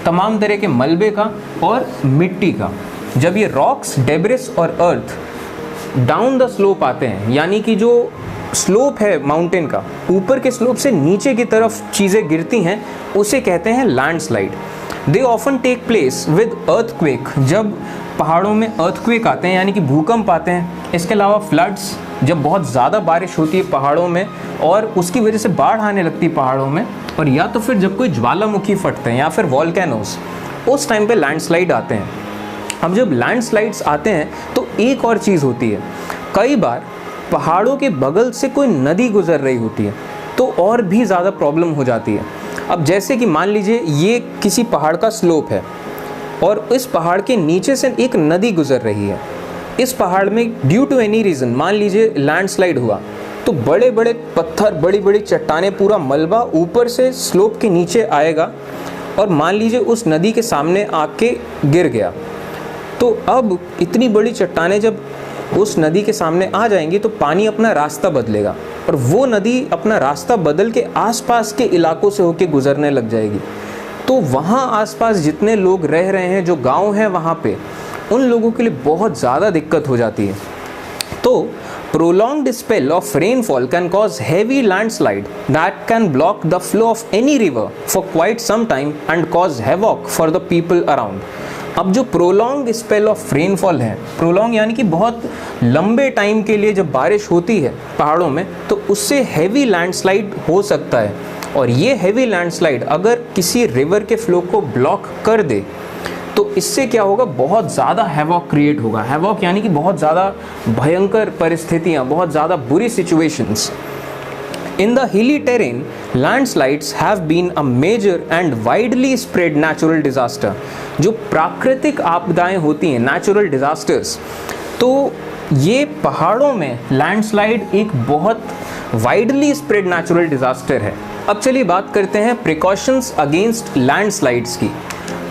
तमाम तरह के मलबे का और मिट्टी का। जब ये रॉक्स, डेब्रिस और अर्थ डाउन द स्लोप आते हैं, यानी कि जो स्लोप है माउंटेन का, ऊपर के स्लोप से नीचे की तरफ चीज़ें गिरती हैं, उसे कहते हैं landslide. They often take place with earthquake. जब पहाड़ों में अर्थक्वेक आते हैं यानी कि भूकंप आते हैं, इसके अलावा फ्लड्स, जब बहुत ज़्यादा बारिश होती है पहाड़ों में और उसकी वजह से बाढ़ आने लगती है पहाड़ों में, और या तो फिर जब कोई ज्वालामुखी फटते हैं या फिर वॉल्केनोस, उस टाइम पे लैंडस्लाइड आते हैं। अब जब लैंडस्लाइड्स आते हैं तो एक और चीज़ होती है, कई बार पहाड़ों के बगल से कोई नदी गुजर रही होती है तो और भी ज़्यादा प्रॉब्लम हो जाती है। अब जैसे कि मान लीजिए ये किसी पहाड़ का स्लोप है और इस पहाड़ के नीचे से एक नदी गुजर रही है। इस पहाड़ में ड्यू टू एनी रीज़न मान लीजिए लैंडस्लाइड हुआ तो बड़े बड़े पत्थर, बड़ी बड़ी चट्टानें, पूरा मलबा ऊपर से स्लोप के नीचे आएगा और मान लीजिए उस नदी के सामने आके गिर गया। तो अब इतनी बड़ी चट्टानें जब उस नदी के सामने आ जाएंगी तो पानी अपना रास्ता बदलेगा और वो नदी अपना रास्ता बदल के आसपास के इलाकों से होके गुजरने लग जाएगी। तो वहाँ आसपास जितने लोग रह रहे हैं, जो गांव हैं वहाँ पे, उन लोगों के लिए बहुत ज़्यादा दिक्कत हो जाती है। तो prolonged spell of rainfall can cause heavy landslide that can block the flow of any river for quite some time and cause havoc for the people around. अब जो प्रोलॉन्ग स्पेल ऑफ रेनफॉल है, prolong यानी कि बहुत लंबे time के लिए जब बारिश होती है पहाड़ों में, तो उससे हैवी लैंडस्लाइड हो सकता है। और ये हैवी लैंडस्लाइड अगर किसी रिवर के फ्लो को ब्लॉक कर दे तो इससे क्या होगा, बहुत ज़्यादा हैवॉक क्रिएट होगा। हैवॉक यानी कि बहुत ज़्यादा भयंकर परिस्थितियाँ, बहुत ज़्यादा बुरी situations. In the hilly terrain, landslides have been a major and widely spread natural disaster. जो प्राकृतिक आपदाएं होती हैं, नेचुरल डिजास्टर्स, तो ये पहाड़ों में लैंडस्लाइड एक बहुत वाइडली स्प्रेड नेचुरल डिजास्टर है। अब चलिए बात करते हैं प्रिकॉशंस अगेंस्ट लैंडस्लाइड्स की।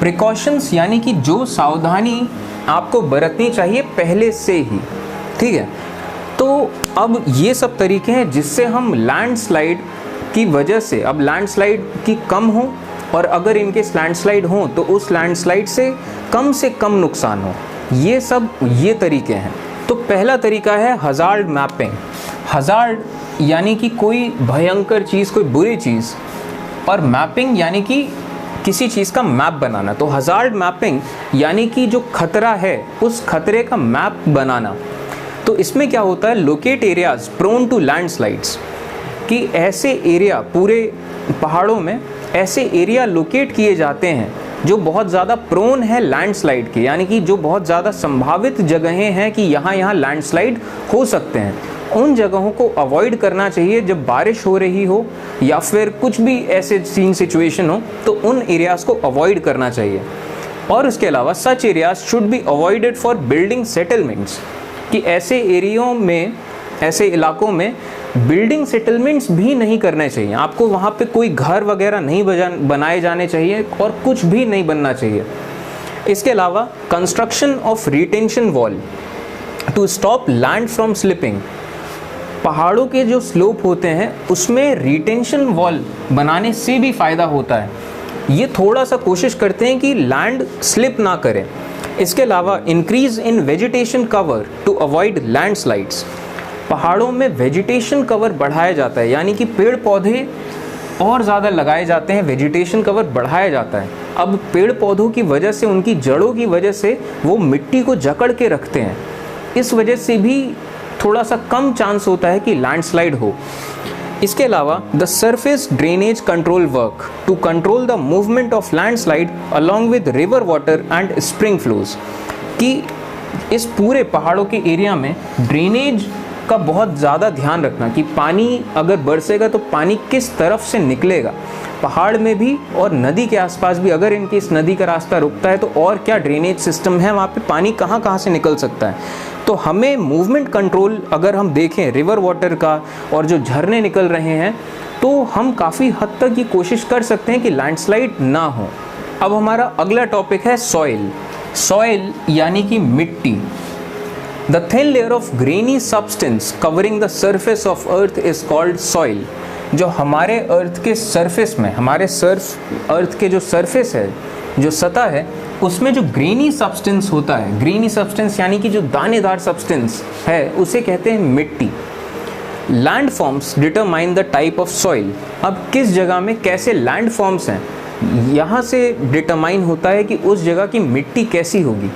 प्रिकॉशंस यानी कि जो सावधानी आपको बरतनी चाहिए पहले से ही, ठीक है। तो अब ये सब तरीके हैं जिससे हम लैंडस्लाइड की वजह से, अब लैंडस्लाइड की कम हो, और अगर इनके लैंडस्लाइड हो तो उस लैंडस्लाइड से कम नुकसान हो, ये तरीके हैं। तो पहला तरीका है हज़ार्ड मैपिंग। हज़ार्ड यानी कि कोई भयंकर चीज़, कोई बुरी चीज़, और मैपिंग यानी कि किसी चीज़ का मैप बनाना। तो हज़ार्ड मैपिंग यानी कि जो खतरा है उस खतरे का मैप बनाना। तो इसमें क्या होता है, locate areas prone to landslides, कि ऐसे एरिया, पूरे पहाड़ों में ऐसे एरिया लोकेट किए जाते हैं जो बहुत ज़्यादा प्रोन है लैंडस्लाइड के, यानी कि जो बहुत ज़्यादा संभावित जगहें हैं कि यहाँ लैंडस्लाइड हो सकते हैं। उन जगहों को अवॉइड करना चाहिए जब बारिश हो रही हो या फिर कुछ भी ऐसे सीन सिचुएशन हो, तो उन एरियाज़ को अवॉइड करना चाहिए। और उसके अलावा such areas should be avoided for building settlements, कि ऐसे एरियो में, ऐसे इलाकों में बिल्डिंग सेटलमेंट्स भी नहीं करने चाहिए। आपको वहाँ पे कोई घर वगैरह नहीं बनाए जाने चाहिए और कुछ भी नहीं बनना चाहिए। इसके अलावा construction of retention wall to stop land from slipping, पहाड़ों के जो स्लोप होते हैं उसमें रिटेंशन वॉल बनाने से भी फ़ायदा होता है। ये थोड़ा सा कोशिश करते हैं कि लैंड स्लिप ना करे। इसके अलावा increase in vegetation cover to avoid landslides, पहाड़ों में वेजिटेशन कवर बढ़ाया जाता है, यानी कि पेड़ पौधे और ज़्यादा लगाए जाते हैं, वेजिटेशन कवर बढ़ाया जाता है। अब पेड़ पौधों की वजह से, उनकी जड़ों की वजह से वो मिट्टी को जकड़ के रखते हैं, इस वजह से भी थोड़ा सा कम चांस होता है कि लैंडस्लाइड हो। इसके अलावा the surface drainage control work to control the movement of landslide along with river water and spring flows, कि इस पूरे पहाड़ों के एरिया में ड्रेनेज का बहुत ज़्यादा ध्यान रखना कि पानी अगर बरसेगा तो पानी किस तरफ से निकलेगा, पहाड़ में भी और नदी के आसपास भी। अगर इनके इस नदी का रास्ता रुकता है तो और क्या ड्रेनेज सिस्टम है वहाँ पे, पानी कहाँ कहाँ से निकल सकता है। तो हमें मूवमेंट कंट्रोल अगर हम देखें रिवर वाटर का और जो झरने निकल रहे हैं, तो हम काफ़ी हद तक ये कोशिश कर सकते हैं कि लैंडस्लाइड ना हो। अब हमारा अगला टॉपिक है सॉइल। सॉइल यानी कि मिट्टी। The thin layer of grainy substance covering the surface of earth is called soil। जो हमारे अर्थ के सरफेस में, हमारे अर्थ के जो सरफेस है, जो सतह है, उसमें जो ग्रेनी सब्सटेंस होता है, ग्रेनी सब्सटेंस यानी कि जो दानेदार सब्सटेंस है, उसे कहते हैं मिट्टी। Land forms determine the type of soil. अब किस जगह में कैसे लैंड फॉर्म्स हैं, यहाँ से डिटरमाइन होता है कि उस जगह की मिट्टी कैसी होगी।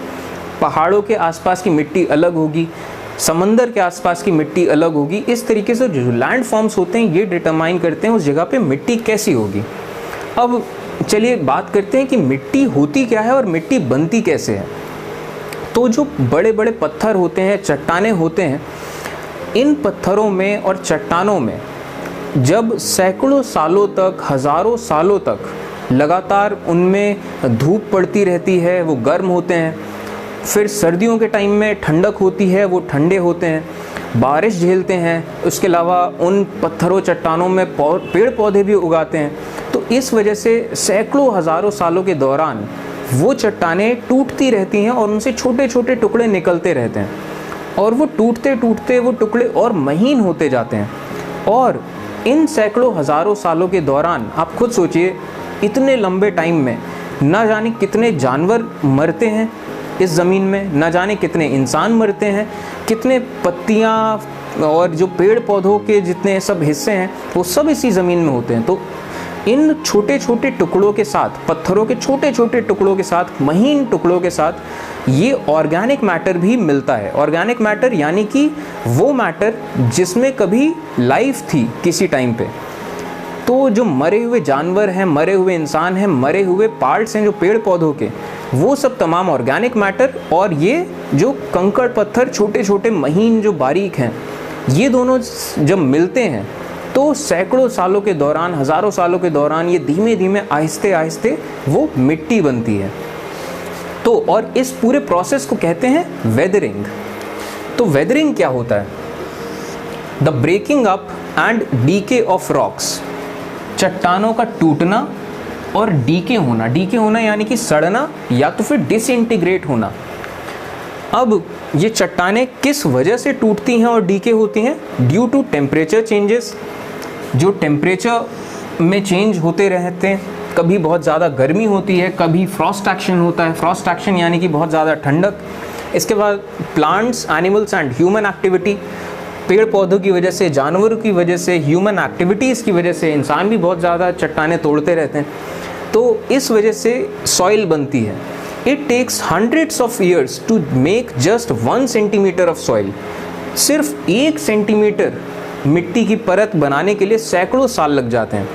पहाड़ों के आसपास की मिट्टी अलग होगी, समंदर के आसपास की मिट्टी अलग होगी। इस तरीके से जो लैंड फॉर्म्स होते हैं ये डिटरमाइन करते हैं उस जगह पे मिट्टी कैसी होगी। अब चलिए बात करते हैं कि मिट्टी होती क्या है और मिट्टी बनती कैसे है। तो जो बड़े बड़े पत्थर होते हैं, चट्टानें होते हैं, इन पत्थरों में और चट्टानों में जब सैकड़ों सालों तक, हज़ारों सालों तक लगातार उनमें धूप पड़ती रहती है, वो गर्म होते हैं, फिर सर्दियों के टाइम में ठंडक होती है, वो ठंडे होते हैं, बारिश झेलते हैं, उसके अलावा उन पत्थरों चट्टानों में पेड़ पौधे भी उगाते हैं। तो इस वजह से सैकड़ों हज़ारों सालों के दौरान वो चट्टानें टूटती रहती हैं और उनसे छोटे छोटे टुकड़े निकलते रहते हैं, और वो टूटते टूटते वो टुकड़े और महीन होते जाते हैं। और इन सैकड़ों हज़ारों सालों के दौरान आप खुद सोचिए, इतने लंबे टाइम में ना जाने कितने जानवर मरते हैं इस ज़मीन में, ना जाने कितने इंसान मरते हैं, कितने पत्तियाँ और जो पेड़ पौधों के जितने सब हिस्से हैं वो सब इसी ज़मीन में होते हैं। तो इन छोटे छोटे टुकड़ों के साथ, पत्थरों के छोटे छोटे टुकड़ों के साथ, महीन टुकड़ों के साथ ये ऑर्गेनिक मैटर भी मिलता है। ऑर्गेनिक मैटर यानी कि वो मैटर जिसमें कभी लाइफ थी किसी टाइम पे। तो जो मरे हुए जानवर हैं, मरे हुए इंसान हैं, मरे हुए पार्ट्स हैं जो पेड़ पौधों के, वो सब तमाम ऑर्गेनिक मैटर, और ये जो कंकड़ पत्थर छोटे छोटे महीन जो बारीक हैं, ये दोनों जब मिलते हैं तो सैकड़ों सालों के दौरान, हज़ारों सालों के दौरान ये धीमे धीमे आहिस्ते आहिस्ते वो मिट्टी बनती है। तो और इस पूरे प्रोसेस को कहते हैं वेदरिंग। तो वेदरिंग क्या होता है? The breaking up and decay of rocks, चट्टानों का टूटना और डीके होना। डीके होना यानी कि सड़ना या तो फिर डिसइंटीग्रेट होना। अब ये चट्टानें किस वजह से टूटती हैं और डीके होती हैं? Due to temperature changes. जो टेम्परेचर में चेंज होते रहते हैं, कभी बहुत ज़्यादा गर्मी होती है, कभी फ्रॉस्ट एक्शन होता है। फ्रॉस्ट एक्शन यानी कि बहुत ज़्यादा ठंडक। इसके बाद plants, animals and human activity, पेड़ पौधों की वजह से, जानवरों की वजह से, ह्यूमन एक्टिविटीज़ की वजह से, इंसान भी बहुत ज़्यादा चट्टानें तोड़ते रहते हैं, तो इस वजह से सॉइल बनती है। It takes hundreds of years to make just 1 centimetre of soil. सिर्फ 1 सेंटीमीटर मिट्टी की परत बनाने के लिए सैकड़ों साल लग जाते हैं।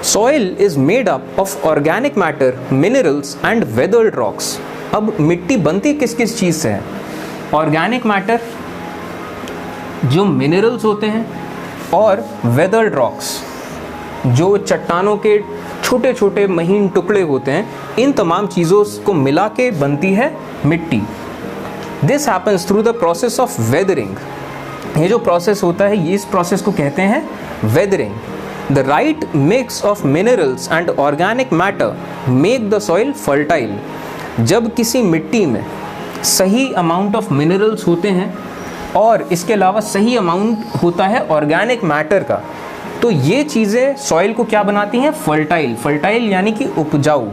Soil is made up of organic matter, minerals and weathered rocks. अब मिट्टी बनती किस किस चीज़ से है? ऑर्गेनिक मैटर, जो मिनरल्स होते हैं, और वेदर्ड रॉक्स, जो चट्टानों के छोटे छोटे महीन टुकड़े होते हैं। इन तमाम चीज़ों को मिला के बनती है मिट्टी। This happens through the process of weathering. ये जो प्रोसेस होता है, ये इस प्रोसेस को कहते हैं weathering. The right mix of minerals and organic matter make the soil fertile. जब किसी मिट्टी में सही अमाउंट ऑफ मिनरल्स होते हैं और इसके अलावा सही अमाउंट होता है ऑर्गेनिक मैटर का, तो ये चीज़ें सॉइल को क्या बनाती हैं? फर्टाइल। फर्टाइल यानी कि उपजाऊ।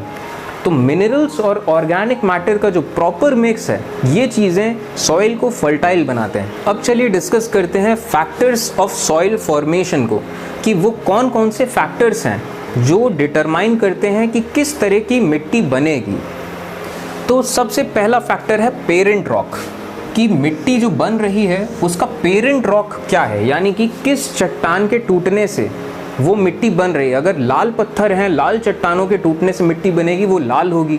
तो मिनरल्स और ऑर्गेनिक मैटर का जो प्रॉपर मिक्स है, ये चीज़ें सॉइल को फर्टाइल बनाते हैं। अब चलिए डिस्कस करते हैं फैक्टर्स ऑफ सॉइल फॉर्मेशन को, कि वो कौन कौन से फैक्टर्स हैं जो डिटरमाइन करते हैं कि किस तरह की मिट्टी बनेगी। तो सबसे पहला फैक्टर है पेरेंट रॉक, कि मिट्टी जो बन रही है उसका पेरेंट रॉक क्या है, यानी कि किस चट्टान के टूटने से वो मिट्टी बन रही है। अगर लाल पत्थर हैं, लाल चट्टानों के टूटने से मिट्टी बनेगी, वो लाल होगी।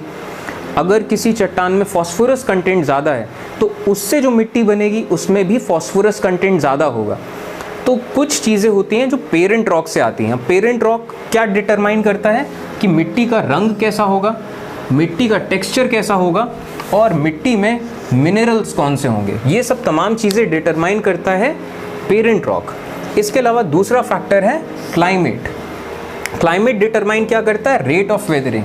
अगर किसी चट्टान में फॉस्फोरस कंटेंट ज़्यादा है तो उससे जो मिट्टी बनेगी उसमें भी फॉस्फोरस कंटेंट ज़्यादा होगा। तो कुछ चीज़ें होती हैं जो पेरेंट रॉक से आती हैं। पेरेंट रॉक क्या डिटरमाइन करता है कि मिट्टी का रंग कैसा होगा, मिट्टी का टेक्सचर कैसा होगा, और मिट्टी में मिनरल्स कौन से होंगे। ये सब तमाम चीज़ें डिटरमाइन करता है पेरेंट रॉक। इसके अलावा दूसरा फैक्टर है क्लाइमेट। क्लाइमेट डिटरमाइन क्या करता है? रेट ऑफ वेदरिंग,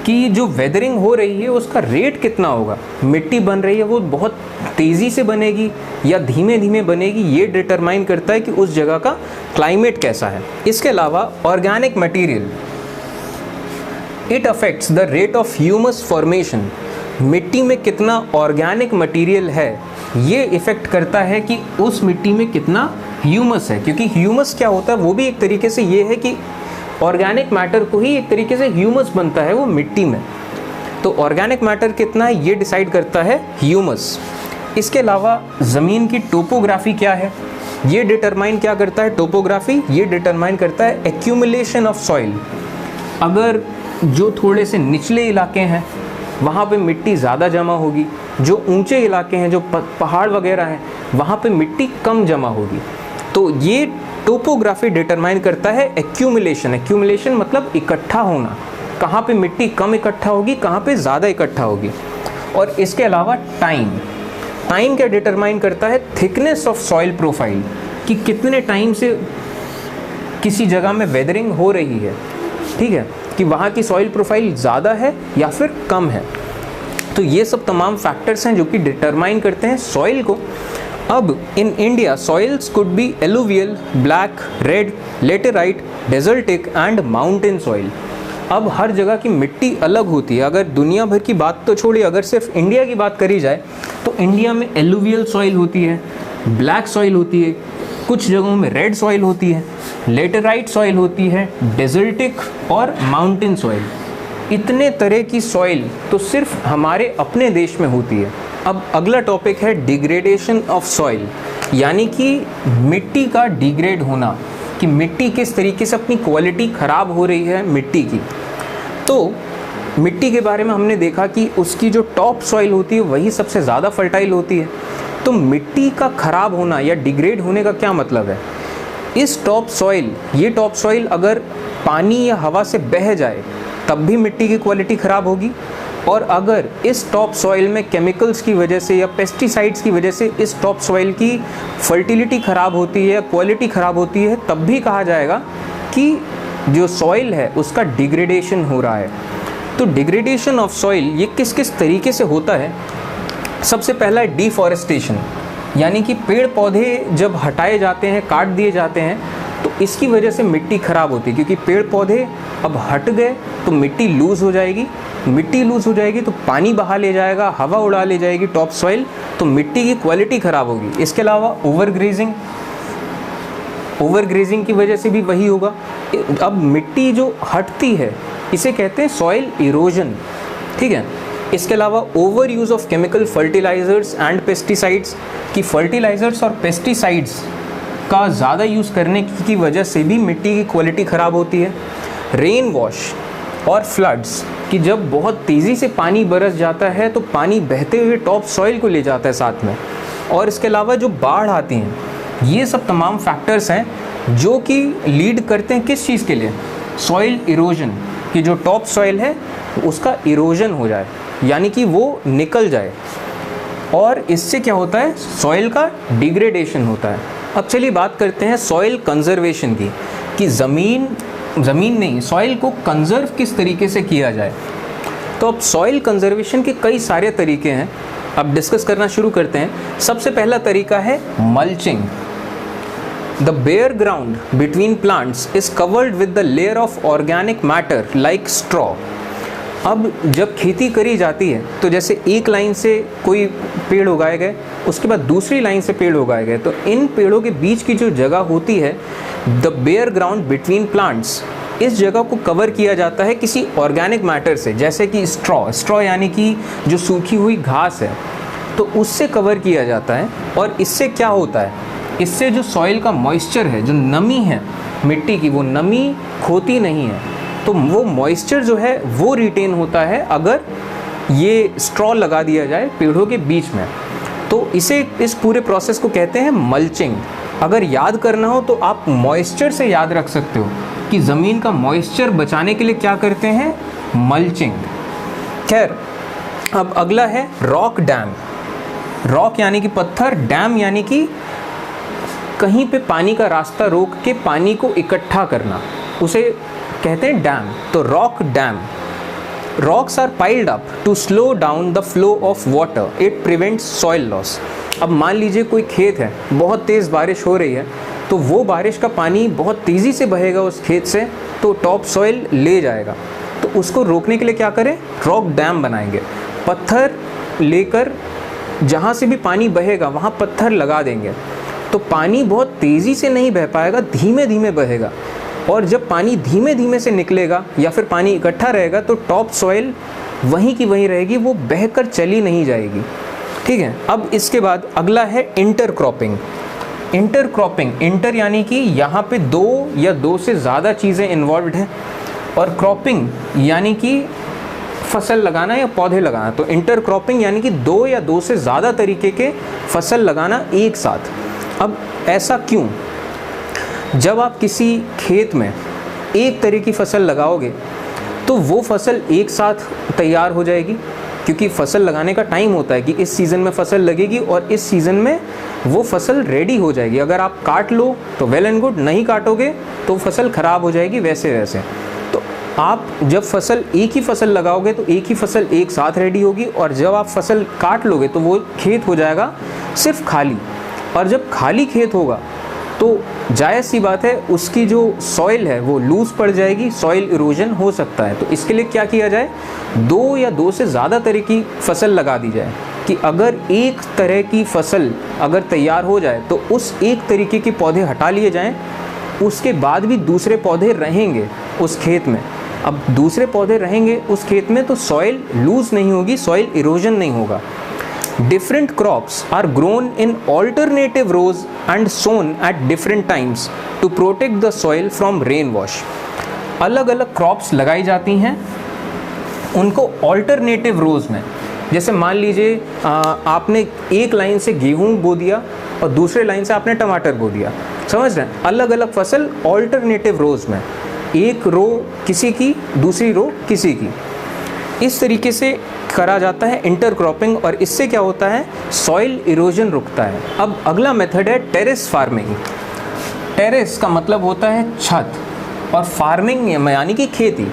कि जो वेदरिंग हो रही है उसका रेट कितना होगा। मिट्टी बन रही है वो बहुत तेज़ी से बनेगी या धीमे धीमे बनेगी, ये डिटरमाइन करता है कि उस जगह का क्लाइमेट कैसा है। इसके अलावा organic material, it affects the rate of humus formation. मिट्टी में कितना ऑर्गेनिक मटेरियल है, ये इफ़ेक्ट करता है कि उस मिट्टी में कितना ह्यूमस है। क्योंकि ह्यूमस क्या होता है, वो भी एक तरीके से ये है कि ऑर्गेनिक मैटर को ही एक तरीके से ह्यूमस बनता है वो मिट्टी में। तो ऑर्गेनिक मैटर कितना है ये डिसाइड करता है ह्यूमस। इसके अलावा ज़मीन की टोपोग्राफी क्या है, ये डिटरमाइन क्या करता है? टोपोग्राफी ये डिटरमाइन करता है एक्यूमुलेशन ऑफ सॉइल। अगर जो थोड़े से निचले इलाके हैं वहाँ पे मिट्टी ज़्यादा जमा होगी, जो ऊंचे इलाके हैं, जो पहाड़ वगैरह हैं, वहाँ पे मिट्टी कम जमा होगी। तो ये टोपोग्राफी डिटरमाइन करता है एक्यूमुलेशन। एक्यूमुलेशन मतलब इकट्ठा होना, कहाँ पे मिट्टी कम इकट्ठा होगी, कहाँ पे ज़्यादा इकट्ठा होगी। और इसके अलावा टाइम, टाइम क्या डिटरमाइन करता है? थिकनेस ऑफ सॉइल प्रोफाइल, कि कितने टाइम से किसी जगह में वेदरिंग हो रही है, ठीक है, कि वहाँ की सॉइल प्रोफाइल ज़्यादा है या फिर कम है। तो ये सब तमाम फैक्टर्स हैं जो कि डिटरमाइन करते हैं सॉइल को। अब in India soils could be alluvial, black, red, laterite, desertic and mountain soil. अब हर जगह की मिट्टी अलग होती है। अगर दुनिया भर की बात तो छोड़िए, अगर सिर्फ इंडिया की बात करी जाए तो इंडिया में एलुवियल सॉइल होती है, ब्लैक सॉइल होती है, कुछ जगहों में रेड सॉइल होती है, लेटेराइट सॉइल होती है, डेजर्टिक और माउंटेन सॉइल। इतने तरह की सॉइल तो सिर्फ हमारे अपने देश में होती है। अब अगला टॉपिक है डिग्रेडेशन ऑफ सॉइल, यानी कि मिट्टी का डिग्रेड होना। कि मिट्टी किस तरीके से अपनी क्वालिटी ख़राब हो रही है मिट्टी की। तो मिट्टी के बारे में हमने देखा कि उसकी जो टॉप सॉइल होती है वही सबसे ज़्यादा फर्टाइल होती है। तो मिट्टी का ख़राब होना या डिग्रेड होने का क्या मतलब है? इस टॉप सॉइल अगर पानी या हवा से बह जाए तब भी मिट्टी की क्वालिटी ख़राब होगी, और अगर इस टॉप सॉइल में केमिकल्स की वजह से या पेस्टिसाइड्स की वजह से इस टॉप सॉइल की फर्टिलिटी ख़राब होती है या क्वालिटी ख़राब होती है, तब भी कहा जाएगा कि जो सॉइल है उसका डिग्रेडेशन हो रहा है। तो डिग्रेडेशन ऑफ सॉइल ये किस किस तरीके से होता है? सबसे पहला है डिफॉरेस्टेशन, यानी कि पेड़ पौधे जब हटाए जाते हैं, काट दिए जाते हैं, तो इसकी वजह से मिट्टी ख़राब होती है, क्योंकि पेड़ पौधे अब हट गए तो मिट्टी लूज़ हो जाएगी, मिट्टी लूज़ हो जाएगी तो पानी बहा ले जाएगा, हवा उड़ा ले जाएगी टॉप सॉइल, तो मिट्टी की क्वालिटी ख़राब होगी। इसके अलावा ओवरग्रेजिंग की वजह से भी वही होगा। अब मिट्टी जो हटती है इसे कहते हैं सॉइल इरोजन, ठीक है। इसके अलावा over use of chemical fertilizers and pesticides, कि फर्टिलाइजर्स और पेस्टिसाइड्स का ज़्यादा यूज़ करने की वजह से भी मिट्टी की क्वालिटी ख़राब होती है। रेन वॉश और फ्लड्स, कि जब बहुत तेज़ी से पानी बरस जाता है तो पानी बहते हुए टॉप सॉइल को ले जाता है साथ में। और इसके अलावा जो बाढ़ आती हैं, ये सब तमाम फैक्टर्स हैं जो कि लीड करते हैं किस चीज़ के लिए? सॉइल इरोजन, कि जो टॉप सॉइल है उसका इरोजन हो जाए, यानी कि वो निकल जाए, और इससे क्या होता है? सॉइल का डिग्रेडेशन होता है। अब चलिए बात करते हैं सॉइल कंजर्वेशन की, कि ज़मीन नहीं, सॉइल को कंजर्व किस तरीके से किया जाए। तो अब सॉइल कंजर्वेशन के कई सारे तरीके हैं, अब डिस्कस करना शुरू करते हैं। सबसे पहला तरीका है mulching. The bare ground between plants is covered with the layer of organic matter like straw. अब जब खेती करी जाती है तो जैसे एक लाइन से कोई पेड़ उगाए गए, उसके बाद दूसरी लाइन से पेड़ उगाए गए, तो इन पेड़ों के बीच की जो जगह होती है, the bare ground between plants, इस जगह को कवर किया जाता है किसी ऑर्गेनिक मैटर से, जैसे कि स्ट्रॉ यानी कि जो सूखी हुई घास है, तो उससे कवर किया जाता है। और इससे क्या होता है? इससे जो सॉइल का मॉइस्चर है, जो नमी है मिट्टी की, वो नमी खोती नहीं है, तो वो मॉइस्चर जो है वो रिटेन होता है अगर ये स्ट्रॉ लगा दिया जाए पेड़ों के बीच में। तो इस पूरे प्रोसेस को कहते हैं मल्चिंग। अगर याद करना हो तो आप मॉइस्चर से याद रख सकते हो कि ज़मीन का मॉइस्चर बचाने के लिए क्या करते हैं? मल्चिंग। खैर, अब अगला है रॉक डैम। रॉक यानी कि पत्थर, डैम यानी कि कहीं पे पानी का रास्ता रोक के पानी को इकट्ठा करना, उसे कहते हैं डैम। तो rock dam. Rocks are piled up to slow down the flow of water, it prevents soil loss. अब मान लीजिए कोई खेत है, बहुत तेज़ बारिश हो रही है, तो वो बारिश का पानी बहुत तेज़ी से बहेगा उस खेत से, तो टॉप सॉइल ले जाएगा। तो उसको रोकने के लिए क्या करें? रॉक डैम बनाएंगे। पत्थर लेकर जहाँ से भी पानी बहेगा वहाँ पत्थर लगा देंगे, तो पानी बहुत तेज़ी से नहीं बह पाएगा, धीमे धीमे बहेगा। और जब पानी धीमे धीमे से निकलेगा या फिर पानी इकट्ठा रहेगा तो टॉप सॉइल वहीं की वहीं रहेगी, वो बहकर चली नहीं जाएगी, ठीक है। अब इसके बाद अगला है इंटरक्रॉपिंग। इंटर यानी कि यहाँ पे दो या दो से ज़्यादा चीज़ें इन्वॉल्व हैं, और क्रॉपिंग यानी कि फसल लगाना या पौधे लगाना। तो इंटरक्रॉपिंग यानी कि दो या दो से ज़्यादा तरीके के फसल लगाना एक साथ। अब ऐसा क्यों? जब आप किसी खेत में एक तरह की फसल लगाओगे तो वो फसल एक साथ तैयार हो जाएगी, क्योंकि फसल लगाने का टाइम होता है कि इस सीज़न में फसल लगेगी और इस सीज़न में वो फसल रेडी हो जाएगी। अगर आप काट लो तो वेल एंड गुड, नहीं काटोगे तो फसल ख़राब हो जाएगी वैसे। तो आप जब एक ही फसल लगाओगे तो एक ही फसल एक साथ रेडी होगी, और जब आप फसल काट लोगे तो वो खेत हो जाएगा सिर्फ खाली। और जब खाली खेत होगा तो जायज़ सी बात है उसकी जो सॉइल है वो लूज़ पड़ जाएगी, सॉइल इरोजन हो सकता है। तो इसके लिए क्या किया जाए? दो या दो से ज़्यादा तरह की फसल लगा दी जाए, कि अगर एक तरह की फसल अगर तैयार हो जाए तो उस एक तरीके के पौधे हटा लिए जाएं, उसके बाद भी दूसरे पौधे रहेंगे उस खेत में। अब दूसरे पौधे रहेंगे उस खेत में तो सॉइल लूज़ नहीं होगी, सॉइल इरोजन नहीं होगा। Different crops are grown in alternative rows and sown at different times to protect the soil from rain wash. अलग अलग क्रॉप्स लगाई जाती हैं उनको ऑल्टरनेटिव रोज़ में। जैसे मान लीजिए आपने एक लाइन से गेहूँ बो दिया और दूसरे लाइन से आपने टमाटर बो दिया, समझ रहे हैं? अलग अलग फसल ऑल्टरनेटिव रोज़ में, एक रो किसी की दूसरी रो किसी की, इस तरीके से करा जाता है इंटरक्रॉपिंग। और इससे क्या होता है, सॉइल इरोजन रुकता है। अब अगला मेथड है टेरेस फार्मिंग। टेरेस का मतलब होता है छत और फार्मिंग यानी कि खेती।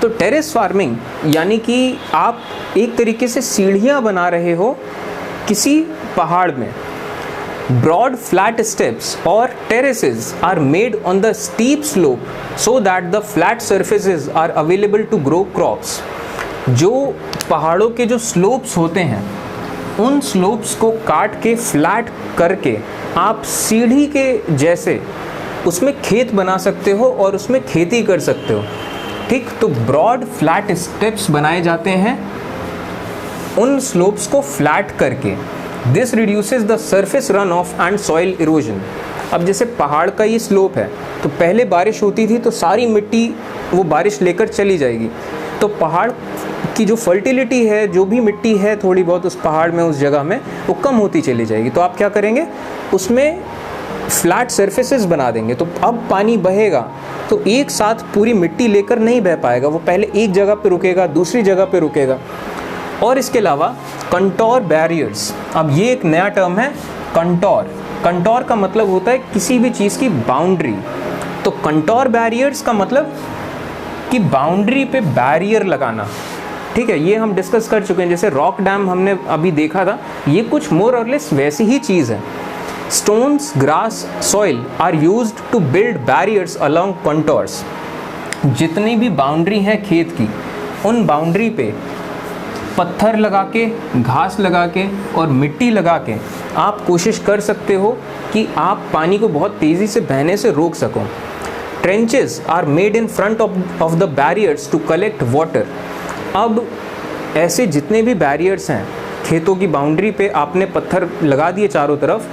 तो टेरेस फार्मिंग यानी कि आप एक तरीके से सीढ़ियाँ बना रहे हो किसी पहाड़ में। Broad flat steps or terraces are made on the steep slope so that the flat surfaces are available to grow crops. जो पहाड़ों के जो स्लोप्स होते हैं उन स्लोप्स को काट के फ्लैट करके आप सीढ़ी के जैसे उसमें खेत बना सकते हो और उसमें खेती कर सकते हो। ठीक, तो ब्रॉड फ्लैट स्टेप्स बनाए जाते हैं उन स्लोप्स को फ्लैट करके। This reduces the surface run of and soil erosion. अब जैसे पहाड़ का ये स्लोप है तो पहले बारिश होती थी तो सारी मिट्टी वो बारिश लेकर चली जाएगी, तो पहाड़ की जो फर्टिलिटी है, जो भी मिट्टी है थोड़ी बहुत उस पहाड़ में उस जगह में, वो कम होती चली जाएगी। तो आप क्या करेंगे, उसमें फ्लैट सरफेसेस बना देंगे। तो अब पानी बहेगा तो एक साथ पूरी मिट्टी लेकर नहीं बह पाएगा, वो पहले एक जगह पे रुकेगा, दूसरी जगह पे रुकेगा। और इसके अलावा कंटोर बैरियर्स, अब ये एक नया टर्म है कंटोर। कंटोर का मतलब होता है किसी भी चीज़ की बाउंड्री। तो कंटोर बैरियर्स का मतलब कि बाउंड्री पे बैरियर लगाना। ठीक है, ये हम डिस्कस कर चुके हैं। जैसे रॉक डैम हमने अभी देखा था, ये कुछ मोर और लेस वैसी ही चीज़ है। Stones, grass, soil are used to build barriers along contours. जितनी भी बाउंड्री है खेत की, उन बाउंड्री पे पत्थर लगा के, घास लगा के और मिट्टी लगा के आप कोशिश कर सकते हो कि आप पानी को बहुत तेज़ी से बहने से रोक सको। Trenches are made in front of the barriers to collect water. अब ऐसे जितने भी बैरियर्स हैं, खेतों की बाउंड्री पे आपने पत्थर लगा दिए चारों तरफ,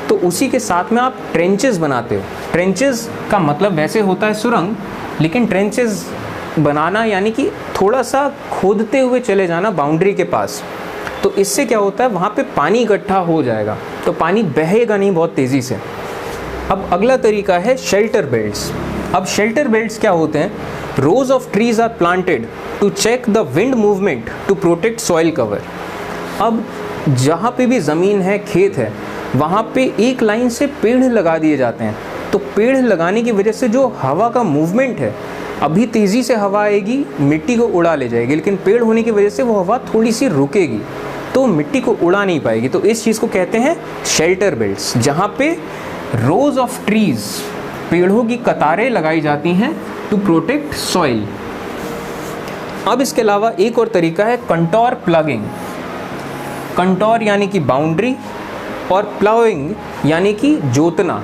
तो उसी के साथ में आप ट्रेंचेस बनाते हो। ट्रेंचेस का मतलब वैसे होता है सुरंग, लेकिन ट्रेंचेस बनाना यानी कि थोड़ा सा खोदते हुए चले जाना बाउंड्री के पास। तो इससे क्या होता है, वहाँ पे पानी इकट्ठा हो जाएगा, तो पानी बहेगा नहीं बहुत तेज़ी से। अब अगला तरीका है शेल्टर बेल्ट्स। अब शेल्टर बेल्ट्स क्या होते हैं, rows of trees are planted to check the wind movement to protect soil cover. अब जहाँ पे भी ज़मीन है, खेत है, वहाँ पे एक लाइन से पेड़ लगा दिए जाते हैं। तो पेड़ लगाने की वजह से जो हवा का मूवमेंट है, अभी तेज़ी से हवा आएगी, मिट्टी को उड़ा ले जाएगी, लेकिन पेड़ होने की वजह से वो हवा थोड़ी सी रुकेगी, तो मिट्टी को उड़ा नहीं पाएगी। तो इस चीज़ को कहते हैं शेल्टर बेल्ट्स, जहाँ पे रोज ऑफ ट्रीज, पेड़ों की कतारें लगाई जाती हैं टू प्रोटेक्ट सॉइल। अब इसके अलावा एक और तरीका है कंटोर प्लगिंग। कंटोर यानी कि बाउंड्री और प्लाउइंग यानी कि जोतना।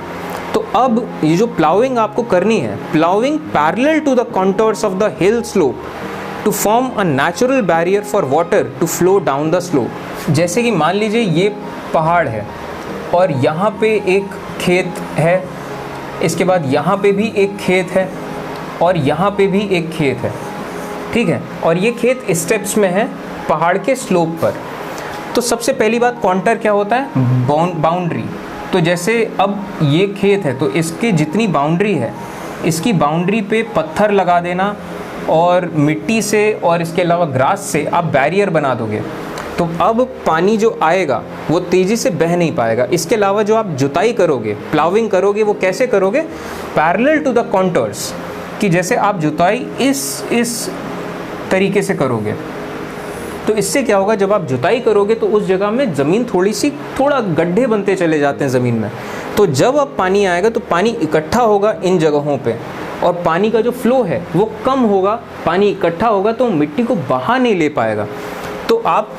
तो अब ये जो प्लाउइंग आपको करनी है, ploughing parallel to the contours of the hill slope to form a natural barrier for water to flow down the slope. जैसे कि मान लीजिए ये पहाड़ है और यहाँ पे एक खेत है, इसके बाद यहाँ पे भी एक खेत है और यहाँ पे भी एक खेत है, ठीक है, और ये खेत स्टेप्स में है पहाड़ के स्लोप पर। तो सबसे पहली बात, कॉन्टर क्या होता है, बाउंड्री। तो जैसे अब ये खेत है तो इसकी जितनी बाउंड्री है, इसकी बाउंड्री पे पत्थर लगा देना और मिट्टी से और इसके अलावा ग्रास से आप बैरियर बना दोगे, तो अब पानी जो आएगा वो तेज़ी से बह नहीं पाएगा। इसके अलावा जो आप जुताई करोगे, प्लाविंग करोगे, वो कैसे करोगे, पैरेलल टू द कॉन्टोर्स, कि जैसे आप जुताई इस तरीके से करोगे। तो इससे क्या होगा, जब आप जुताई करोगे तो उस जगह में ज़मीन थोड़ा गड्ढे बनते चले जाते हैं ज़मीन में। तो जब अब पानी आएगा तो पानी इकट्ठा होगा इन जगहों पे और पानी का जो फ्लो है वो कम होगा, पानी इकट्ठा होगा तो मिट्टी को बहा नहीं ले पाएगा। तो आप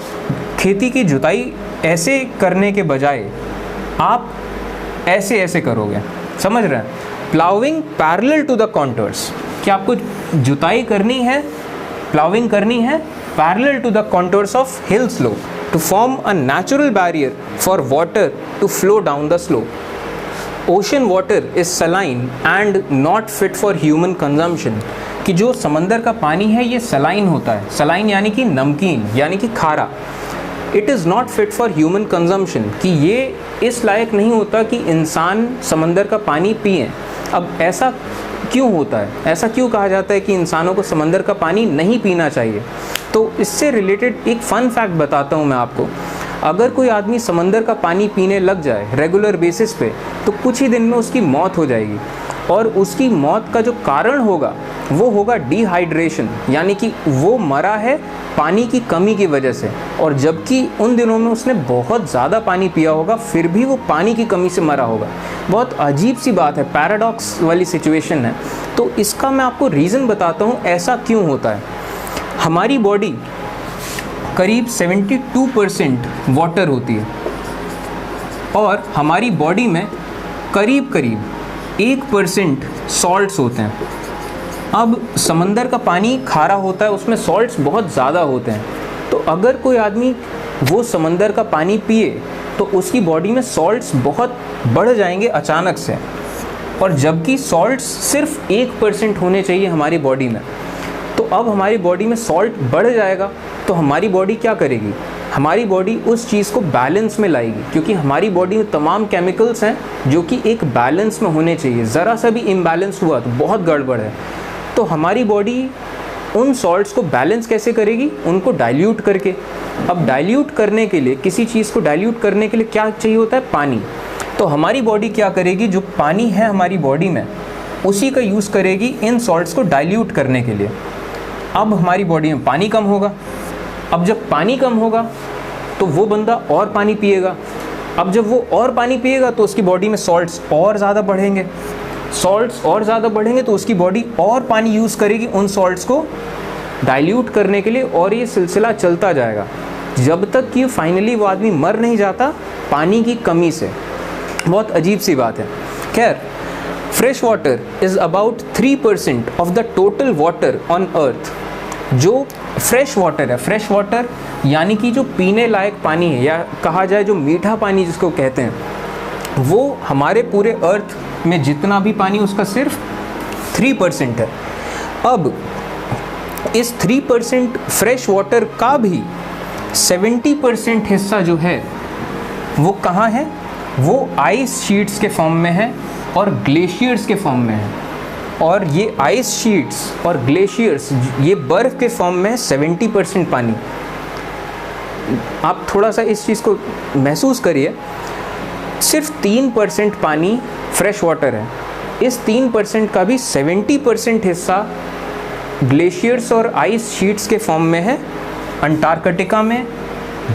खेती की जुताई ऐसे करने के बजाय आप ऐसे करोगे, समझ रहे हैं, ploughing parallel to the contours, कि आपको जुताई करनी है, प्लाविंग करनी है parallel to the contours of hill slope to form a natural barrier for water to flow down the slope. Ocean water is saline and not fit for human consumption. कि जो समंदर का पानी है ये सलाइन होता है, सलाइन यानी कि नमकीन यानी कि खारा. It is not fit for human consumption, कि ये इस लायक नहीं होता कि इंसान समंदर का पानी पिएं. अब ऐसा क्यों होता है, ऐसा क्यों कहा जाता है कि इंसानों को समंदर का पानी नहीं पीना चाहिए? तो इससे रिलेटेड एक फ़न फैक्ट बताता हूँ मैं आपको. अगर कोई आदमी समंदर का पानी पीने लग जाए रेगुलर बेसिस पे तो कुछ ही दिन में उसकी मौत हो जाएगी. और उसकी मौत का जो कारण होगा वो होगा डिहाइड्रेशन, यानी कि वो मरा है पानी की कमी की वजह से. और जबकि उन दिनों में उसने बहुत ज़्यादा पानी पिया होगा फिर भी वो पानी की कमी से मरा होगा. बहुत अजीब सी बात है, पैराडॉक्स वाली सिचुएशन है. तो इसका मैं आपको रीज़न बताता हूँ ऐसा क्यों होता है. हमारी बॉडी करीब 72% वाटर होती है और हमारी बॉडी में करीब 1% सॉल्ट्स होते हैं. अब समंदर का पानी खारा होता है, उसमें सॉल्ट्स बहुत ज़्यादा होते हैं. तो अगर कोई आदमी वो समंदर का पानी पिए तो उसकी बॉडी में सॉल्ट्स बहुत बढ़ जाएंगे अचानक से. और जबकि सॉल्ट्स सिर्फ 1% होने चाहिए हमारी बॉडी में. तो अब हमारी बॉडी में सॉल्ट बढ़ जाएगा तो हमारी बॉडी क्या करेगी, हमारी बॉडी उस चीज़ को बैलेंस में लाएगी. क्योंकि हमारी बॉडी में तमाम केमिकल्स हैं जो कि एक बैलेंस में होने चाहिए. ज़रा सा भी इम्बैलेंस हुआ तो बहुत गड़बड़ है. तो हमारी बॉडी उन सॉल्ट्स को बैलेंस कैसे करेगी, उनको डाइल्यूट करके. अब डाइल्यूट करने के लिए, किसी चीज़ को डाइल्यूट करने के लिए क्या चाहिए होता है, पानी. तो हमारी बॉडी क्या करेगी, जो पानी है हमारी बॉडी में उसी का यूज़ करेगी इन सॉल्ट्स को डाइल्यूट करने के लिए. अब हमारी बॉडी में पानी कम होगा. अब जब पानी कम होगा तो वो बंदा और पानी पिएगा. अब जब वो और पानी पिएगा तो उसकी बॉडी में सॉल्ट्स और ज़्यादा बढ़ेंगे. सॉल्ट्स और ज़्यादा बढ़ेंगे तो उसकी बॉडी और पानी यूज़ करेगी उन सॉल्ट्स को डाइल्यूट करने के लिए. और ये सिलसिला चलता जाएगा जब तक कि फाइनली वो आदमी मर नहीं जाता पानी की कमी से. बहुत अजीब सी बात है. खैर, fresh water is about 3% of the total water on earth. जो फ्रेश वाटर है, फ्रेश वाटर यानी कि जो पीने लायक पानी है या कहा जाए जो मीठा पानी जिसको कहते हैं, वो हमारे पूरे अर्थ में जितना भी पानी उसका सिर्फ 3% है. अब इस 3% फ्रेश वाटर का भी 70% हिस्सा जो है वो कहाँ है, वो आइस शीट्स के फॉर्म में है और ग्लेशियर्स के फॉर्म में है. और ये आइस शीट्स और ग्लेशियर्स ये बर्फ़ के फॉर्म में है 70% पानी. आप थोड़ा सा इस चीज़ को महसूस करिए. सिर्फ 3% पानी फ्रेश वाटर है. इस 3% का भी 70% हिस्सा ग्लेशियर्स और आइस शीट्स के फॉर्म में है अंटार्कटिका में,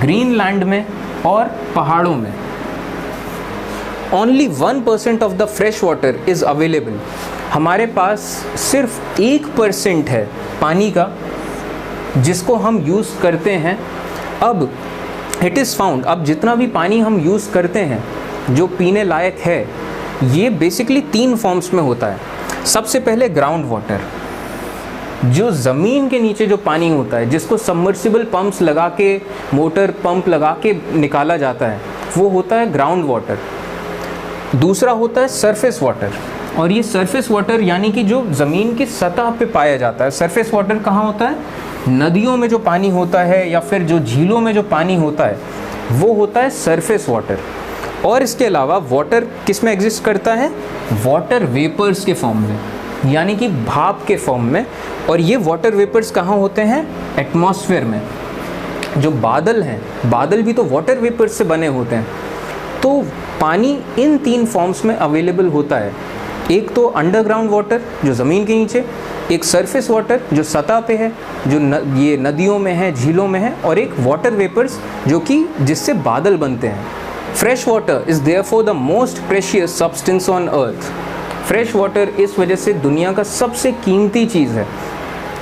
ग्रीनलैंड में और पहाड़ों में. Only 1% of the fresh water is available. हमारे पास सिर्फ 1% है पानी का जिसको हम यूज़ करते हैं. अब इट इज़ फाउंड, अब जितना भी पानी हम यूज़ करते हैं जो पीने लायक है ये बेसिकली 3 फॉर्म्स में होता है. सबसे पहले ग्राउंड वाटर, जो ज़मीन के नीचे जो पानी होता है जिसको सबमर्सिबल पंप्स लगा के, मोटर पंप लगा के निकाला जाता है, वो होता है ग्राउंड वाटर. दूसरा होता है सरफेस वाटर. और ये सरफेस वाटर यानी कि जो ज़मीन की सतह पे पाया जाता है. सरफेस वाटर कहाँ होता है, नदियों में जो पानी होता है या फिर जो झीलों में जो पानी होता है वो होता है सरफेस वाटर. और इसके अलावा वाटर किस में एग्जिस्ट करता है, वाटर वेपर्स के फॉर्म में, यानी कि भाप के फॉर्म में. और ये वाटर वेपर्स कहाँ होते हैं, एटमॉस्फेयर में. जो बादल हैं, बादल भी तो वाटर वेपर्स से बने होते हैं. तो पानी इन 3 फॉर्म्स में अवेलेबल होता है. एक तो अंडरग्राउंड वाटर जो ज़मीन के नीचे, एक सरफेस वाटर जो सतह पे है, जो ये नदियों में है, झीलों में है, और एक वाटर वेपर्स जो कि जिससे बादल बनते हैं. Fresh water is therefore the most precious substance on earth. Fresh water इस वजह से दुनिया का सबसे कीमती चीज़ है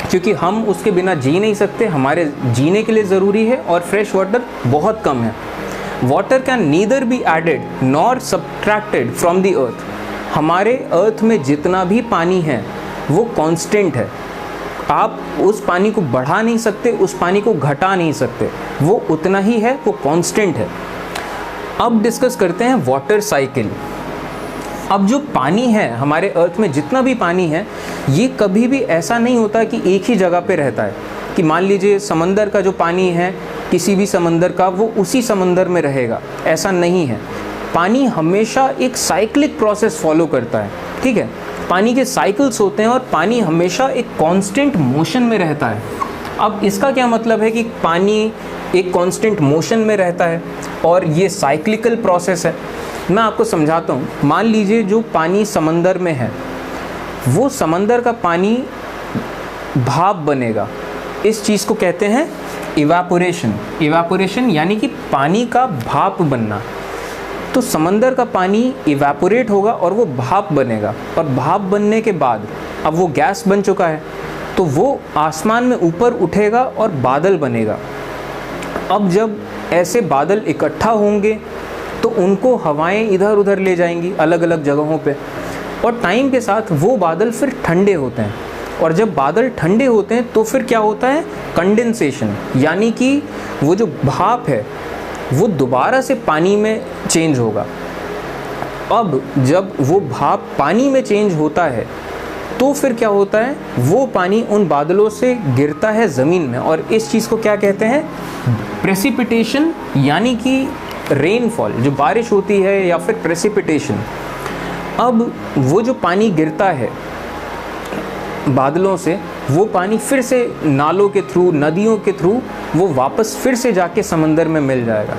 क्योंकि हम उसके बिना जी नहीं सकते, हमारे जीने के लिए ज़रूरी है और फ्रेश वाटर बहुत कम है. Water can neither be added nor subtracted from the earth. हमारे अर्थ में जितना भी पानी है वो कांस्टेंट है. आप उस पानी को बढ़ा नहीं सकते, उस पानी को घटा नहीं सकते, वो उतना ही है, वो कांस्टेंट है। अब डिस्कस करते हैं वाटर साइकिल। अब जो पानी है हमारे अर्थ में, जितना भी पानी है, ये कभी भी ऐसा नहीं होता कि एक ही जगह पे रहता है, कि मान लीजिए समंदर का जो पानी है, किसी भी समंदर का, वो उसी समंदर में रहेगा, ऐसा नहीं है। पानी हमेशा एक साइक्लिक प्रोसेस फॉलो करता है, ठीक है। पानी के साइकिल्स होते हैं और पानी हमेशा एक कांस्टेंट मोशन में रहता है। अब इसका क्या मतलब है कि पानी एक कांस्टेंट मोशन में रहता है और ये साइक्लिकल प्रोसेस है। मैं आपको समझाता हूँ। मान लीजिए जो पानी समंदर में है, वो समंदर का पानी भाप बनेगा, इस चीज़ को कहते हैं इवापोरेशन। इवापोरेशन यानी कि पानी का भाप बनना। तो समंदर का पानी इवेपोरेट होगा और वो भाप बनेगा, और भाप बनने के बाद अब वो गैस बन चुका है, तो वो आसमान में ऊपर उठेगा और बादल बनेगा। अब जब ऐसे बादल इकट्ठा होंगे तो उनको हवाएं इधर उधर ले जाएंगी अलग अलग जगहों पे, और टाइम के साथ वो बादल फिर ठंडे होते हैं। और जब बादल ठंडे होते हैं तो फिर क्या होता है, कंडेंसेशन, यानी कि वो जो भाप है वो दोबारा से पानी में चेंज होगा। अब जब वो भाप पानी में चेंज होता है तो फिर क्या होता है, वो पानी उन बादलों से गिरता है ज़मीन में, और इस चीज़ को क्या कहते हैं, प्रेसिपिटेशन, यानी कि रेनफॉल, जो बारिश होती है, या फिर प्रेसिपिटेशन। अब वो जो पानी गिरता है बादलों से, वो पानी फिर से नालों के थ्रू, नदियों के थ्रू वो वापस फिर से जाके समंदर में मिल जाएगा,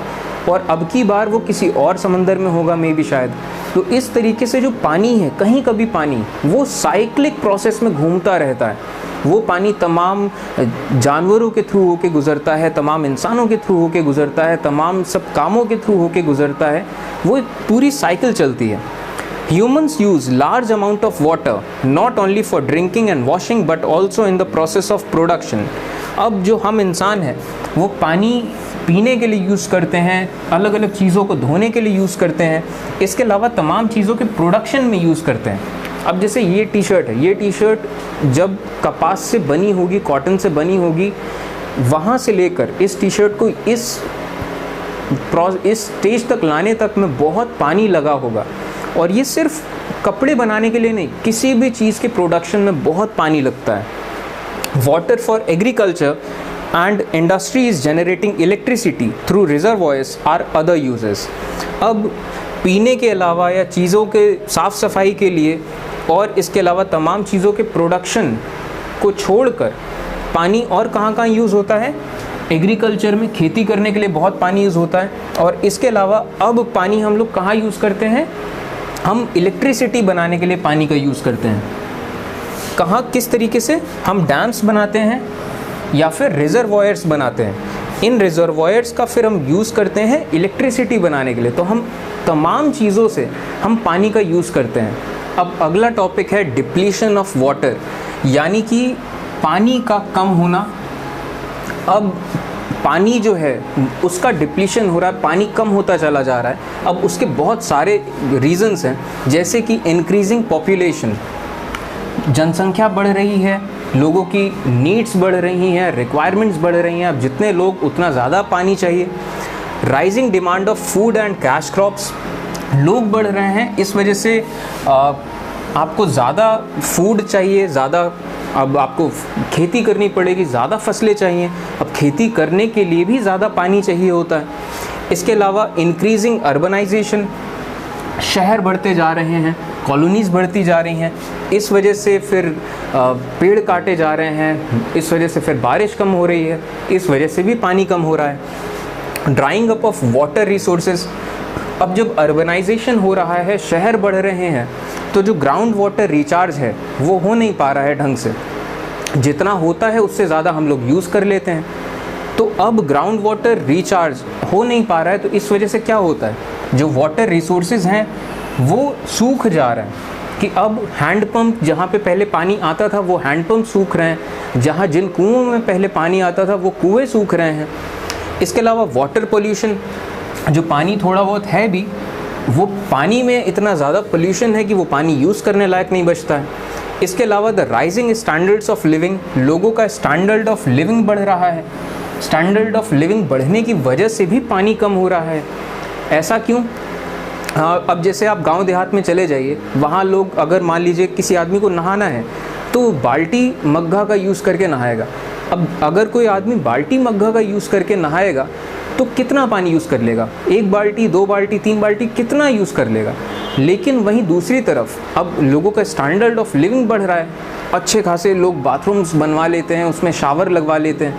और अब की बार वो किसी और समंदर में होगा, मे बी शायद। तो इस तरीके से जो पानी है, कहीं कभी पानी वो साइक्लिक प्रोसेस में घूमता रहता है। वो पानी तमाम जानवरों के थ्रू होके गुजरता है, तमाम इंसानों के थ्रू होके गुजरता है, तमाम सब कामों के थ्रू होके गुजरता है, वो एक पूरी साइकिल चलती है। Humans use large amount of water not only for drinking and washing but also in the process of production. अब जो हम इंसान हैं वो पानी पीने के लिए यूज़ करते हैं, अलग अलग चीज़ों को धोने के लिए यूज़ करते हैं, इसके अलावा तमाम चीज़ों के प्रोडक्शन में यूज़ करते हैं। अब जैसे ये टी शर्ट है, ये टी शर्ट जब कपास से बनी होगी, कॉटन से बनी होगी, वहाँ से लेकर इस टी शर्ट को इस स्टेज तक लाने तक में बहुत पानी लगा होगा। और ये सिर्फ कपड़े बनाने के लिए नहीं, किसी भी चीज़ के प्रोडक्शन में बहुत पानी लगता है। Water for agriculture and industries generating electricity through reservoirs are other uses. अब पीने के अलावा या चीज़ों के साफ़ सफाई के लिए और इसके अलावा तमाम चीज़ों के प्रोडक्शन को छोड़कर पानी और कहाँ यूज़ होता है, एग्रीकल्चर में, खेती करने के लिए बहुत पानी यूज़ होता है। और इसके अलावा अब पानी हम लोग कहाँ यूज़ करते हैं, हम इलेक्ट्रिसिटी बनाने के लिए पानी का यूज़ करते हैं। कहाँ, किस तरीके से, हम डैम्स बनाते हैं या फिर रिजर्वॉयर्स बनाते हैं। इन रिजर्वॉयर्स का फिर हम यूज़ करते हैं इलेक्ट्रिसिटी बनाने के लिए। तो हम तमाम चीज़ों से हम पानी का यूज़ करते हैं। अब अगला टॉपिक है डिप्लीशन ऑफ वाटर, यानी कि पानी का कम होना। अब पानी जो है उसका डिप्लीशन हो रहा है, पानी कम होता चला जा रहा है। अब उसके बहुत सारे रीजंस हैं, जैसे कि इंक्रीजिंग पॉपुलेशन, जनसंख्या बढ़ रही है, लोगों की नीड्स बढ़ रही हैं, रिक्वायरमेंट्स बढ़ रही हैं, अब जितने लोग उतना ज़्यादा पानी चाहिए। Rising demand of food and cash crops, लोग बढ़ रहे हैं, इस वजह से आपको ज़्यादा फूड चाहिए, ज़्यादा अब आपको खेती करनी पड़ेगी, ज़्यादा फसलें चाहिए। अब खेती करने के लिए भी ज़्यादा पानी चाहिए होता है। इसके अलावा इंक्रीजिंग अर्बनाइजेशन, शहर बढ़ते जा रहे हैं, कॉलोनीज़ बढ़ती जा रही हैं, इस वजह से फिर पेड़ काटे जा रहे हैं, इस वजह से फिर बारिश कम हो रही है, इस वजह से भी पानी कम हो रहा है। Drawing up of water resources, अब जब अर्बनाइजेशन हो रहा है, शहर बढ़ रहे हैं, तो जो ग्राउंड वाटर रिचार्ज है वो हो नहीं पा रहा है ढंग से, जितना होता है उससे ज़्यादा हम लोग यूज़ कर लेते हैं। तो अब ग्राउंड वाटर रिचार्ज हो नहीं पा रहा है, तो इस वजह से क्या होता है, जो वाटर रिसोर्सेज हैं वो सूख जा रहे हैं। कि अब हैंडपम्प, जहाँ पे पहले पानी आता था वो हैंडपम्प सूख रहे हैं, जहाँ जिन कुओं में पहले पानी आता था वो कुएँ सूख रहे हैं। इसके अलावा वाटर पोल्यूशन, जो पानी थोड़ा बहुत है भी वो पानी में इतना ज़्यादा पोल्यूशन है कि वो पानी यूज़ करने लायक नहीं बचता है। इसके अलावा the rising standards of living, लोगों का स्टैंडर्ड ऑफ लिविंग बढ़ रहा है। स्टैंडर्ड ऑफ लिविंग बढ़ने की वजह से भी पानी कम हो रहा है। ऐसा क्यों? अब जैसे आप गांव देहात में चले जाइए, वहाँ लोग अगर मान लीजिए किसी आदमी को नहाना है तो बाल्टी मग्घा का यूज़ करके नहाएगा। अब अगर कोई आदमी बाल्टी मग्घा का यूज़ करके नहाएगा तो कितना पानी यूज़ कर लेगा? 1 बाल्टी, 2 बाल्टी, 3 बाल्टी, कितना यूज़ कर लेगा? लेकिन वहीं दूसरी तरफ अब लोगों का स्टैंडर्ड ऑफ लिविंग बढ़ रहा है, अच्छे खासे लोग बाथरूम्स बनवा लेते हैं, उसमें शावर लगवा लेते हैं।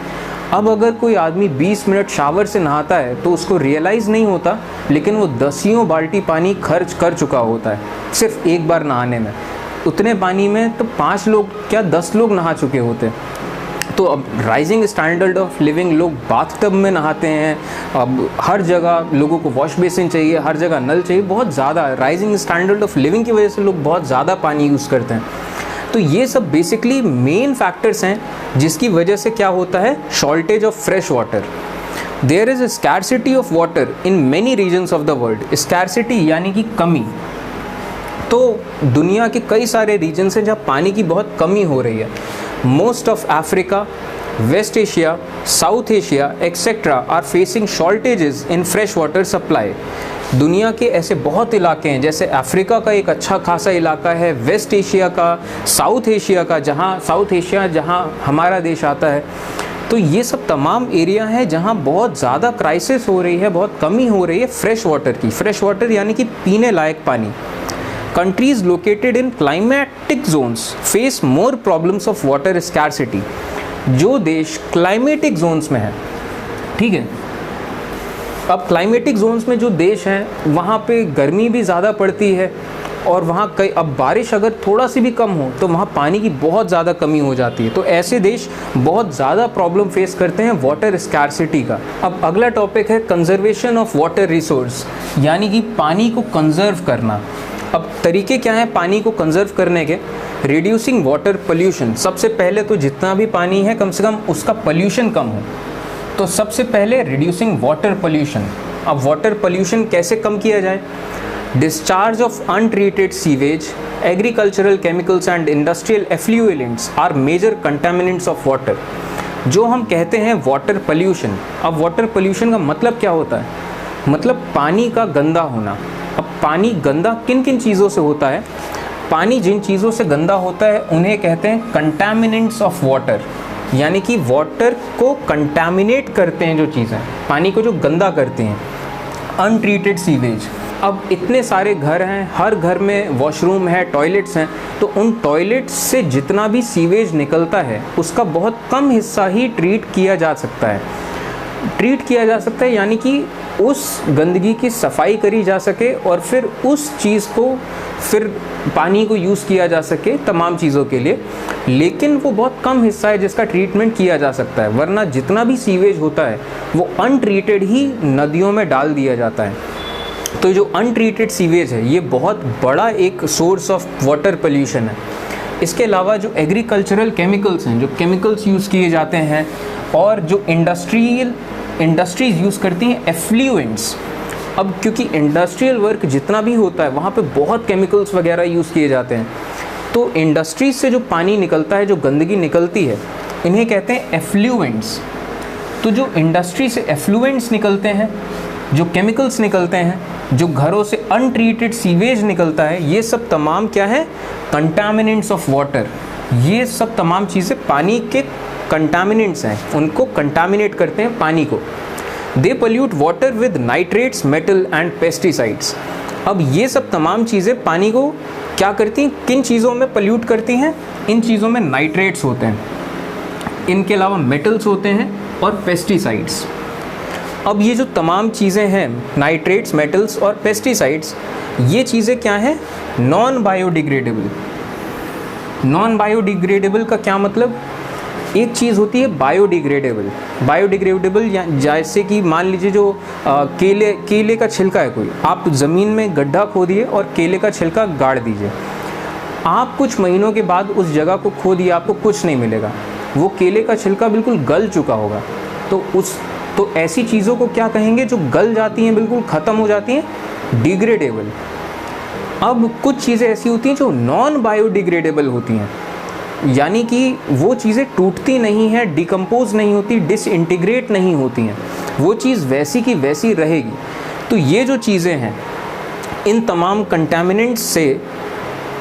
अब अगर कोई आदमी 20 मिनट शावर से नहाता है तो उसको रियलाइज़ नहीं होता, लेकिन वो दसियों बाल्टी पानी खर्च कर चुका होता है सिर्फ एक बार नहाने में। उतने पानी में तो 5 लोग क्या 10 लोग नहा चुके होते हैं। तो अब राइजिंग स्टैंडर्ड ऑफ लिविंग, लोग बाथटब में नहाते हैं, अब हर जगह लोगों को वॉश बेसिन चाहिए, हर जगह नल चाहिए, बहुत ज़्यादा राइजिंग स्टैंडर्ड ऑफ लिविंग की वजह से लोग बहुत ज़्यादा पानी यूज़ करते हैं। तो ये सब बेसिकली मेन फैक्टर्स हैं जिसकी वजह से क्या होता है, shortage of fresh water. There is a scarcity of water in many regions of the world. Scarcity यानी कि कमी। तो दुनिया के कई सारे रीजन्स हैं जहाँ पानी की बहुत कमी हो रही है। Most of Africa, West Asia, South Asia etcetera are facing shortages in fresh water supply. दुनिया के ऐसे बहुत इलाके हैं, जैसे अफ्रीका का एक अच्छा खासा इलाका है, वेस्ट एशिया का, साउथ एशिया का, जहाँ हमारा देश आता है। तो ये सब तमाम एरिया हैं जहाँ बहुत ज़्यादा क्राइसिस हो रही है, बहुत कमी हो रही है फ्रेश वाटर की। फ्रेश वाटर यानी कि पीने लायक पानी। Countries located in climatic zones face more problems of water scarcity। जो देश क्लाइमेटिक जोन्स में है, ठीक है, अब क्लाइमेटिक जोन्स में जो देश हैं वहाँ पे गर्मी भी ज़्यादा पड़ती है और वहाँ कई, अब बारिश अगर थोड़ा सी भी कम हो तो वहाँ पानी की बहुत ज़्यादा कमी हो जाती है। तो ऐसे देश बहुत ज़्यादा प्रॉब्लम फेस करते हैं वाटर स्कैरसिटी का। अब अगला टॉपिक है कंजर्वेशन ऑफ वाटर रिसोर्स, यानी कि पानी को कंजर्व करना। अब तरीके क्या हैं पानी को कंजर्व करने के? Reducing water pollution. सबसे पहले तो जितना भी पानी है कम से कम उसका पोल्यूशन कम हो। तो सबसे पहले रिड्यूसिंग वाटर पोल्यूशन। अब वाटर पोल्यूशन कैसे कम किया जाए? Discharge of untreated sewage, agricultural chemicals and industrial effluents are major contaminants of water. जो हम कहते हैं वाटर पोल्यूशन। अब वाटर पोल्यूशन का मतलब क्या होता है? मतलब पानी का गंदा होना। अब पानी गंदा किन किन चीज़ों से होता है? पानी जिन चीज़ों से गंदा होता है उन्हें कहते हैं कंटामिनेंट्स ऑफ वाटर, यानी कि वाटर को कंटामिनेट करते हैं जो चीज़ें, पानी को जो गंदा करते हैं। Untreated sewage. अब इतने सारे घर हैं, हर घर में वॉशरूम है, टॉयलेट्स हैं, तो उन टॉयलेट्स से जितना भी सीवेज निकलता है उसका बहुत कम हिस्सा ही ट्रीट किया जा सकता है। यानी कि उस गंदगी की सफाई करी जा सके और फिर उस चीज़ को फिर पानी को यूज़ किया जा सके तमाम चीज़ों के लिए। लेकिन वो बहुत कम हिस्सा है जिसका ट्रीटमेंट किया जा सकता है, वरना जितना भी सीवेज होता है वो अनट्रीटेड ही नदियों में डाल दिया जाता है। तो जो अनट्रीटेड सीवेज है ये बहुत बड़ा एक सोर्स ऑफ वाटर पोल्यूशन है। इसके अलावा जो एग्रीकल्चरल केमिकल्स हैं, जो केमिकल्स यूज़ किए जाते हैं, और जो इंडस्ट्रीज़ यूज़ करती हैं एफ्लुएंट्स। अब क्योंकि इंडस्ट्रियल वर्क जितना भी होता है वहाँ पे बहुत केमिकल्स वगैरह यूज़ किए जाते हैं, तो इंडस्ट्रीज से जो पानी निकलता है, जो गंदगी निकलती है, इन्हें कहते हैं एफ्लुएंट्स। तो जो इंडस्ट्री से एफ्लुएंट्स निकलते हैं, जो केमिकल्स निकलते हैं, जो घरों से अनट्रीटेड सीवेज निकलता है, ये सब तमाम क्या है? Contaminants of water. ये सब तमाम चीज़ें पानी के कंटामिनेंट्स हैं, उनको कंटामिनेट करते हैं पानी को। They pollute water with nitrates, metal and pesticides. अब ये सब तमाम चीज़ें पानी को क्या करती हैं? किन चीज़ों में पोल्यूट करती हैं? इन चीज़ों में नाइट्रेट्स होते हैं, इनके अलावा मेटल्स होते हैं और पेस्टिसाइड्स। अब ये जो तमाम चीज़ें हैं, नाइट्रेट्स, मेटल्स और पेस्टिसाइड्स, ये चीज़ें क्या हैं? Non biodegradable. नॉन बायोडिग्रेडेबल का क्या मतलब? एक चीज़ होती है बायोडिग्रेडेबल या जैसे कि मान लीजिए जो केले का छिलका है, कोई आप ज़मीन में गड्ढा खोदिए और केले का छिलका गाड़ दीजिए, आप कुछ महीनों के बाद उस जगह को खोदिए, आपको कुछ नहीं मिलेगा, वो केले का छिलका बिल्कुल गल चुका होगा। तो ऐसी चीज़ों को क्या कहेंगे? जो गल जाती हैं, बिल्कुल ख़त्म हो जाती हैं, डिग्रेडेबल। अब कुछ चीज़ें ऐसी होती हैं जो नॉन बायोडिग्रेडेबल होती हैं, यानी कि वो चीज़ें टूटती नहीं हैं, डिकम्पोज नहीं होती, डिसइंटीग्रेट नहीं होती हैं, वो चीज़ वैसी की वैसी रहेगी। तो ये जो चीज़ें हैं, इन तमाम कंटामिनेंट्स से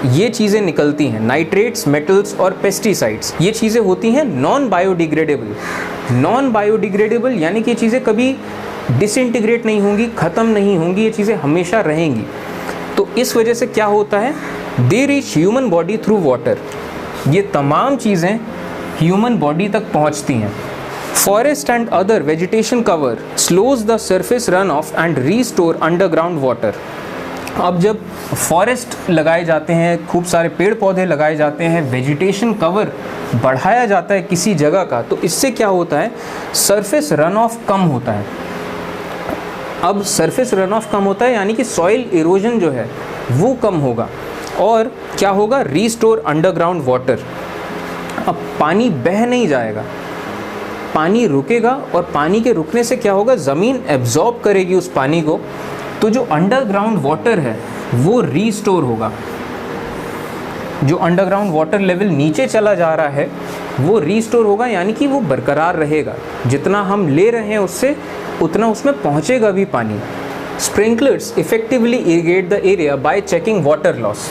ये चीज़ें निकलती हैं, नाइट्रेट्स, मेटल्स और पेस्टिसाइड्स, ये चीज़ें होती हैं नॉन बायोडिग्रेडेबल। नॉन बायोडिग्रेडेबल यानी कि ये चीज़ें कभी डिसइंटीग्रेट नहीं होंगी, ख़त्म नहीं होंगी, ये चीज़ें हमेशा रहेंगी। तो इस वजह से क्या होता है, they reach human body through water, ये तमाम चीज़ें ह्यूमन बॉडी तक पहुंचती हैं। Forest and other vegetation cover slows the surface run of and restore underground water. अब जब फॉरेस्ट लगाए जाते हैं, खूब सारे पेड़ पौधे लगाए जाते हैं, वेजिटेशन कवर बढ़ाया जाता है किसी जगह का, तो इससे क्या होता है, सरफेस रन ऑफ कम होता है। अब सरफेस रन ऑफ कम होता है यानी कि सॉइल इरोजन जो है वो कम होगा, और क्या होगा, रीस्टोर अंडरग्राउंड वाटर। अब पानी बह नहीं जाएगा, पानी रुकेगा, और पानी के रुकने से क्या होगा, ज़मीन एब्जॉर्ब करेगी उस पानी को, तो जो अंडरग्राउंड वाटर है वो रीस्टोर होगा। जो अंडरग्राउंड वाटर लेवल नीचे चला जा रहा है वो रीस्टोर होगा, यानी कि वो बरकरार रहेगा, जितना हम ले रहे हैं उससे उतना उसमें पहुंचेगा भी पानी। Sprinklers effectively irrigate the area bye checking water loss.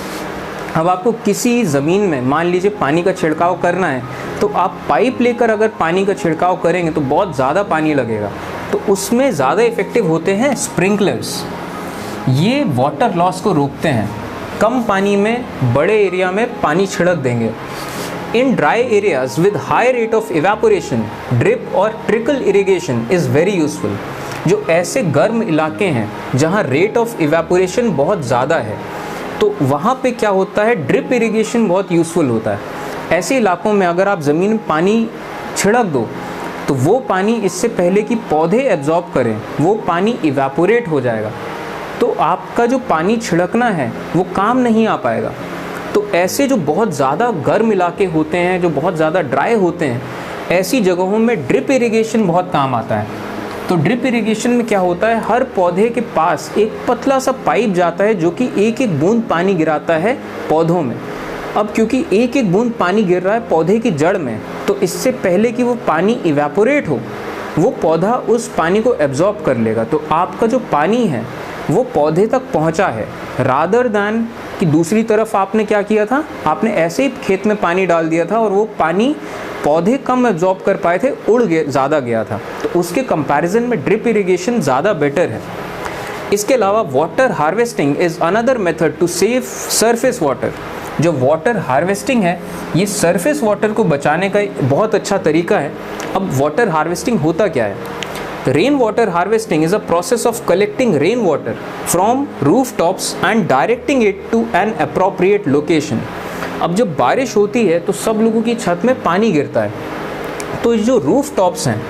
अब आपको किसी ज़मीन में मान लीजिए पानी का छिड़काव करना है, तो आप पाइप लेकर अगर पानी का छिड़काव करेंगे तो बहुत ज़्यादा पानी लगेगा, तो उसमें ज़्यादा इफ़ेक्टिव होते हैं स्प्रिंकलर्स। ये वाटर लॉस को रोकते हैं, कम पानी में बड़े एरिया में पानी छिड़क देंगे। In dry areas with high rate of evaporation, drip और trickle irrigation is very useful. जो ऐसे गर्म इलाके हैं जहाँ रेट ऑफ इवेपोरेशन बहुत ज़्यादा है, तो वहाँ पे क्या होता है, ड्रिप इरिगेशन बहुत यूज़फुल होता है। ऐसे इलाकों में अगर आप ज़मीन में पानी छिड़क दो, तो वो पानी इससे पहले कि पौधे एब्जॉर्ब करें, वो पानी इवेपोरेट हो जाएगा, तो आपका जो पानी छिड़कना है वो काम नहीं आ पाएगा। तो ऐसे जो बहुत ज़्यादा गर्म इलाके होते हैं, जो बहुत ज़्यादा ड्राई होते हैं, ऐसी जगहों में ड्रिप इरिगेशन बहुत काम आता है। तो ड्रिप इरिगेशन में क्या होता है, हर पौधे के पास एक पतला सा पाइप जाता है जो कि एक एक बूंद पानी गिराता है पौधों में। अब क्योंकि एक एक बूंद पानी गिर रहा है पौधे की जड़ में, तो इससे पहले कि वो पानी इवेपोरेट हो, वो पौधा उस पानी को एब्जॉर्ब कर लेगा। तो आपका जो पानी है वो पौधे तक पहुंचा है, रादर दैन कि दूसरी तरफ आपने क्या किया था, आपने ऐसे ही खेत में पानी डाल दिया था और वो पानी पौधे कम एब्जॉर्ब कर पाए थे, उड़ गया, ज़्यादा गया था। तो उसके कंपैरिजन में ड्रिप इरिगेशन ज़्यादा बेटर है। इसके अलावा water harvesting is another method to save surface water. जो वाटर हार्वेस्टिंग है, ये सरफेस वाटर को बचाने का बहुत अच्छा तरीका है। अब वाटर हार्वेस्टिंग होता क्या है, rain water harvesting is a process of collecting rain water from roof tops and directing it to an appropriate location. अब जब बारिश होती है तो सब लोगों की छत में पानी गिरता है, तो जो रूफ टॉप्स हैं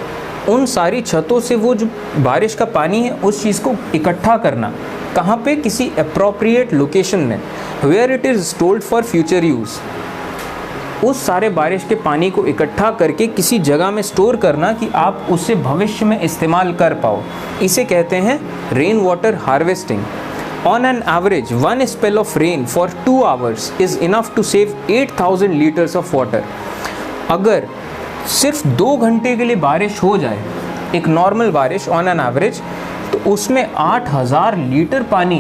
उन सारी छतों से वो जो बारिश का पानी है उस चीज़ को इकट्ठा करना, कहाँ पे, किसी अप्रोप्रिएट लोकेशन में, where it is stored for future use. उस सारे बारिश के पानी को इकट्ठा करके किसी जगह में स्टोर करना कि आप उसे भविष्य में इस्तेमाल कर पाओ, इसे कहते हैं rain water harvesting. On an average, one spell of rain for 2 hours is enough to save 8,000 liters of water. अगर सिर्फ 2 घंटे के लिए बारिश हो जाए, एक नॉर्मल बारिश ऑन एन एवरेज, तो उसमें 8,000 लीटर पानी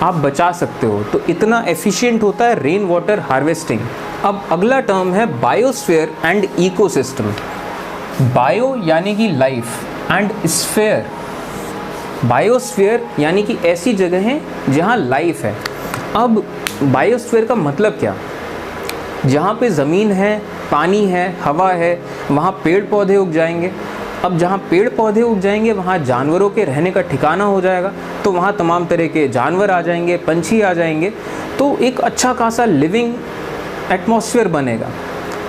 आप बचा सकते हो। तो इतना एफिशिएंट होता है रेन वाटर हार्वेस्टिंग। अब अगला टर्म है बायोस्फीयर एंड इकोसिस्टम। बायो यानी कि लाइफ, एंड स्फीयर, बायोस्फीयर यानी कि ऐसी जगह हैं जहाँ लाइफ है। अब बायोस्फीयर का मतलब क्या, जहाँ पे ज़मीन है, पानी है, हवा है, वहाँ पेड़ पौधे उग जाएंगे। अब जहाँ पेड़ पौधे उग जाएंगे वहाँ जानवरों के रहने का ठिकाना हो जाएगा, तो वहाँ तमाम तरह के जानवर आ जाएंगे, पंछी आ जाएंगे, तो एक अच्छा खासा लिविंग एटमॉस्फेयर बनेगा।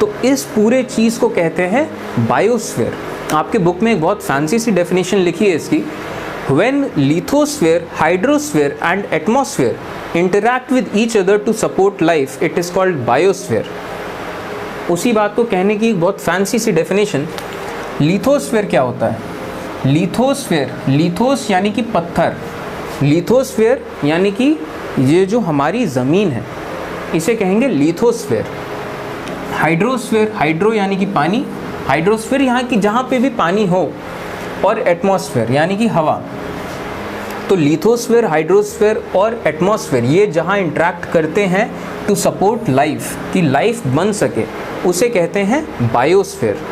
तो इस पूरे चीज़ को कहते हैं बायोस्फीयर। आपके बुक में एक बहुत फैंसी सी डेफिनेशन लिखी है इसकी, When lithosphere, hydrosphere and atmosphere interact with each other to support life, it is called biosphere. उसी बात को कहने की एक बहुत फैंसी सी डेफिनेशन। लिथोस्फीयर क्या होता है, लिथोस्फीयर, लिथोस यानी कि पत्थर, लिथोस्फीयर यानी कि ये जो हमारी ज़मीन है इसे कहेंगे लिथोस्फीयर। हाइड्रोस्फीयर, हाइड्रो यानी कि पानी, हाइड्रोस्फीयर यहाँ की जहाँ पे भी पानी हो, और एटमॉस्फेयर यानी कि हवा। तो लिथोस्फीयर, हाइड्रोस्फीयर और एटमॉस्फेयर ये जहाँ इंटरैक्ट करते हैं टू सपोर्ट लाइफ, कि लाइफ बन सके, उसे कहते हैं biosphere.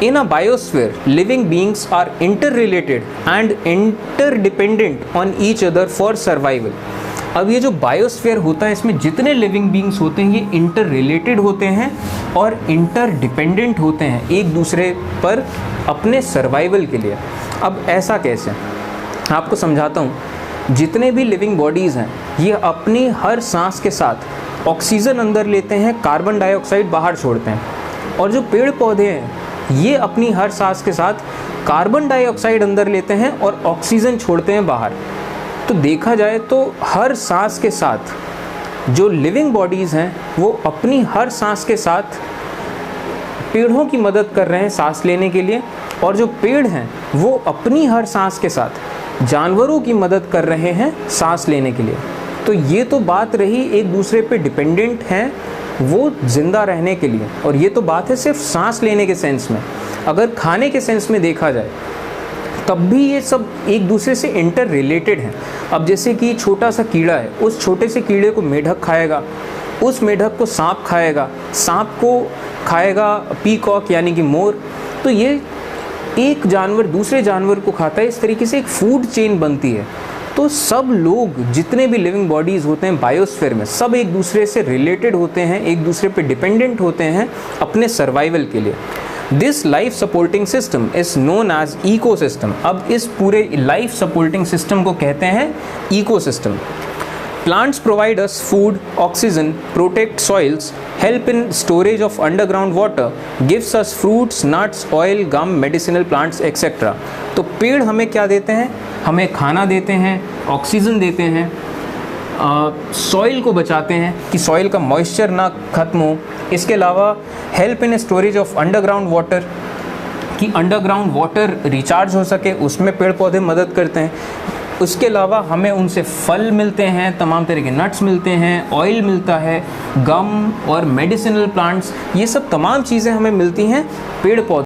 In a biosphere, living beings are interrelated and interdependent on each other for survival. अब ये जो बायोस्फीयर होता है इसमें जितने लिविंग बींग्स होते हैं ये इंटर रिलेटेड होते हैं और इंटर डिपेंडेंट होते हैं एक दूसरे पर अपने सर्वाइवल के लिए। अब ऐसा कैसे, आपको समझाता हूँ। जितने भी लिविंग बॉडीज़ हैं ये अपनी हर सांस के साथ ऑक्सीजन अंदर लेते हैं, कार्बन डाइऑक्साइड बाहर छोड़ते हैं। और जो पेड़ पौधे हैं ये अपनी हर सांस के साथ कार्बन डाइऑक्साइड अंदर लेते हैं और ऑक्सीजन छोड़ते हैं बाहर। तो देखा जाए तो हर सांस के साथ जो लिविंग बॉडीज़ हैं वो अपनी हर सांस के साथ पेड़ों की मदद कर रहे हैं सांस लेने के लिए, और जो पेड़ हैं वो अपनी हर सांस के साथ जानवरों की मदद कर रहे हैं सांस लेने के लिए। तो ये तो बात रही एक दूसरे पे डिपेंडेंट हैं वो ज़िंदा रहने के लिए, और ये तो बात है सिर्फ सांस लेने के सेंस में। अगर खाने के सेंस में देखा जाए तब भी ये सब एक दूसरे से इंटर रिलेटेड हैं। अब जैसे कि छोटा सा कीड़ा है, उस छोटे से कीड़े को मेढक खाएगा, उस मेढक को सांप खाएगा, सांप को खाएगा पीकॉक यानी कि मोर। तो ये एक जानवर दूसरे जानवर को खाता है, इस तरीके से एक फूड चेन बनती है। तो सब लोग जितने भी लिविंग बॉडीज़ होते हैं बायोस्फीयर में सब एक दूसरे से रिलेटेड होते हैं, एक दूसरे पे डिपेंडेंट होते हैं अपने सर्वाइवल के लिए। This life supporting system is known as ecosystem. अब इस पूरे लाइफ सपोर्टिंग सिस्टम को कहते हैं ecosystem. Plants provide us food, oxygen, protect soils, help in storage of underground water, gives us fruits, nuts, oil, gum, medicinal plants, etc. तो पेड़ हमें क्या देते हैं? हमें खाना देते हैं, ऑक्सीजन देते हैं, सॉइल को बचाते हैं कि सॉइल का मॉइस्चर ना ख़त्म हो। इसके अलावा help in storage of underground water, कि अंडरग्राउंड वाटर रिचार्ज हो सके उसमें पेड़ पौधे मदद करते हैं। उसके अलावा हमें उनसे फल मिलते हैं, तमाम तरह के नट्स मिलते हैं, ऑयल मिलता है, गम और मेडिसिनल प्लांट्स, ये सब तमाम चीज़ें हमें मिलती हैं पेड़ पौधे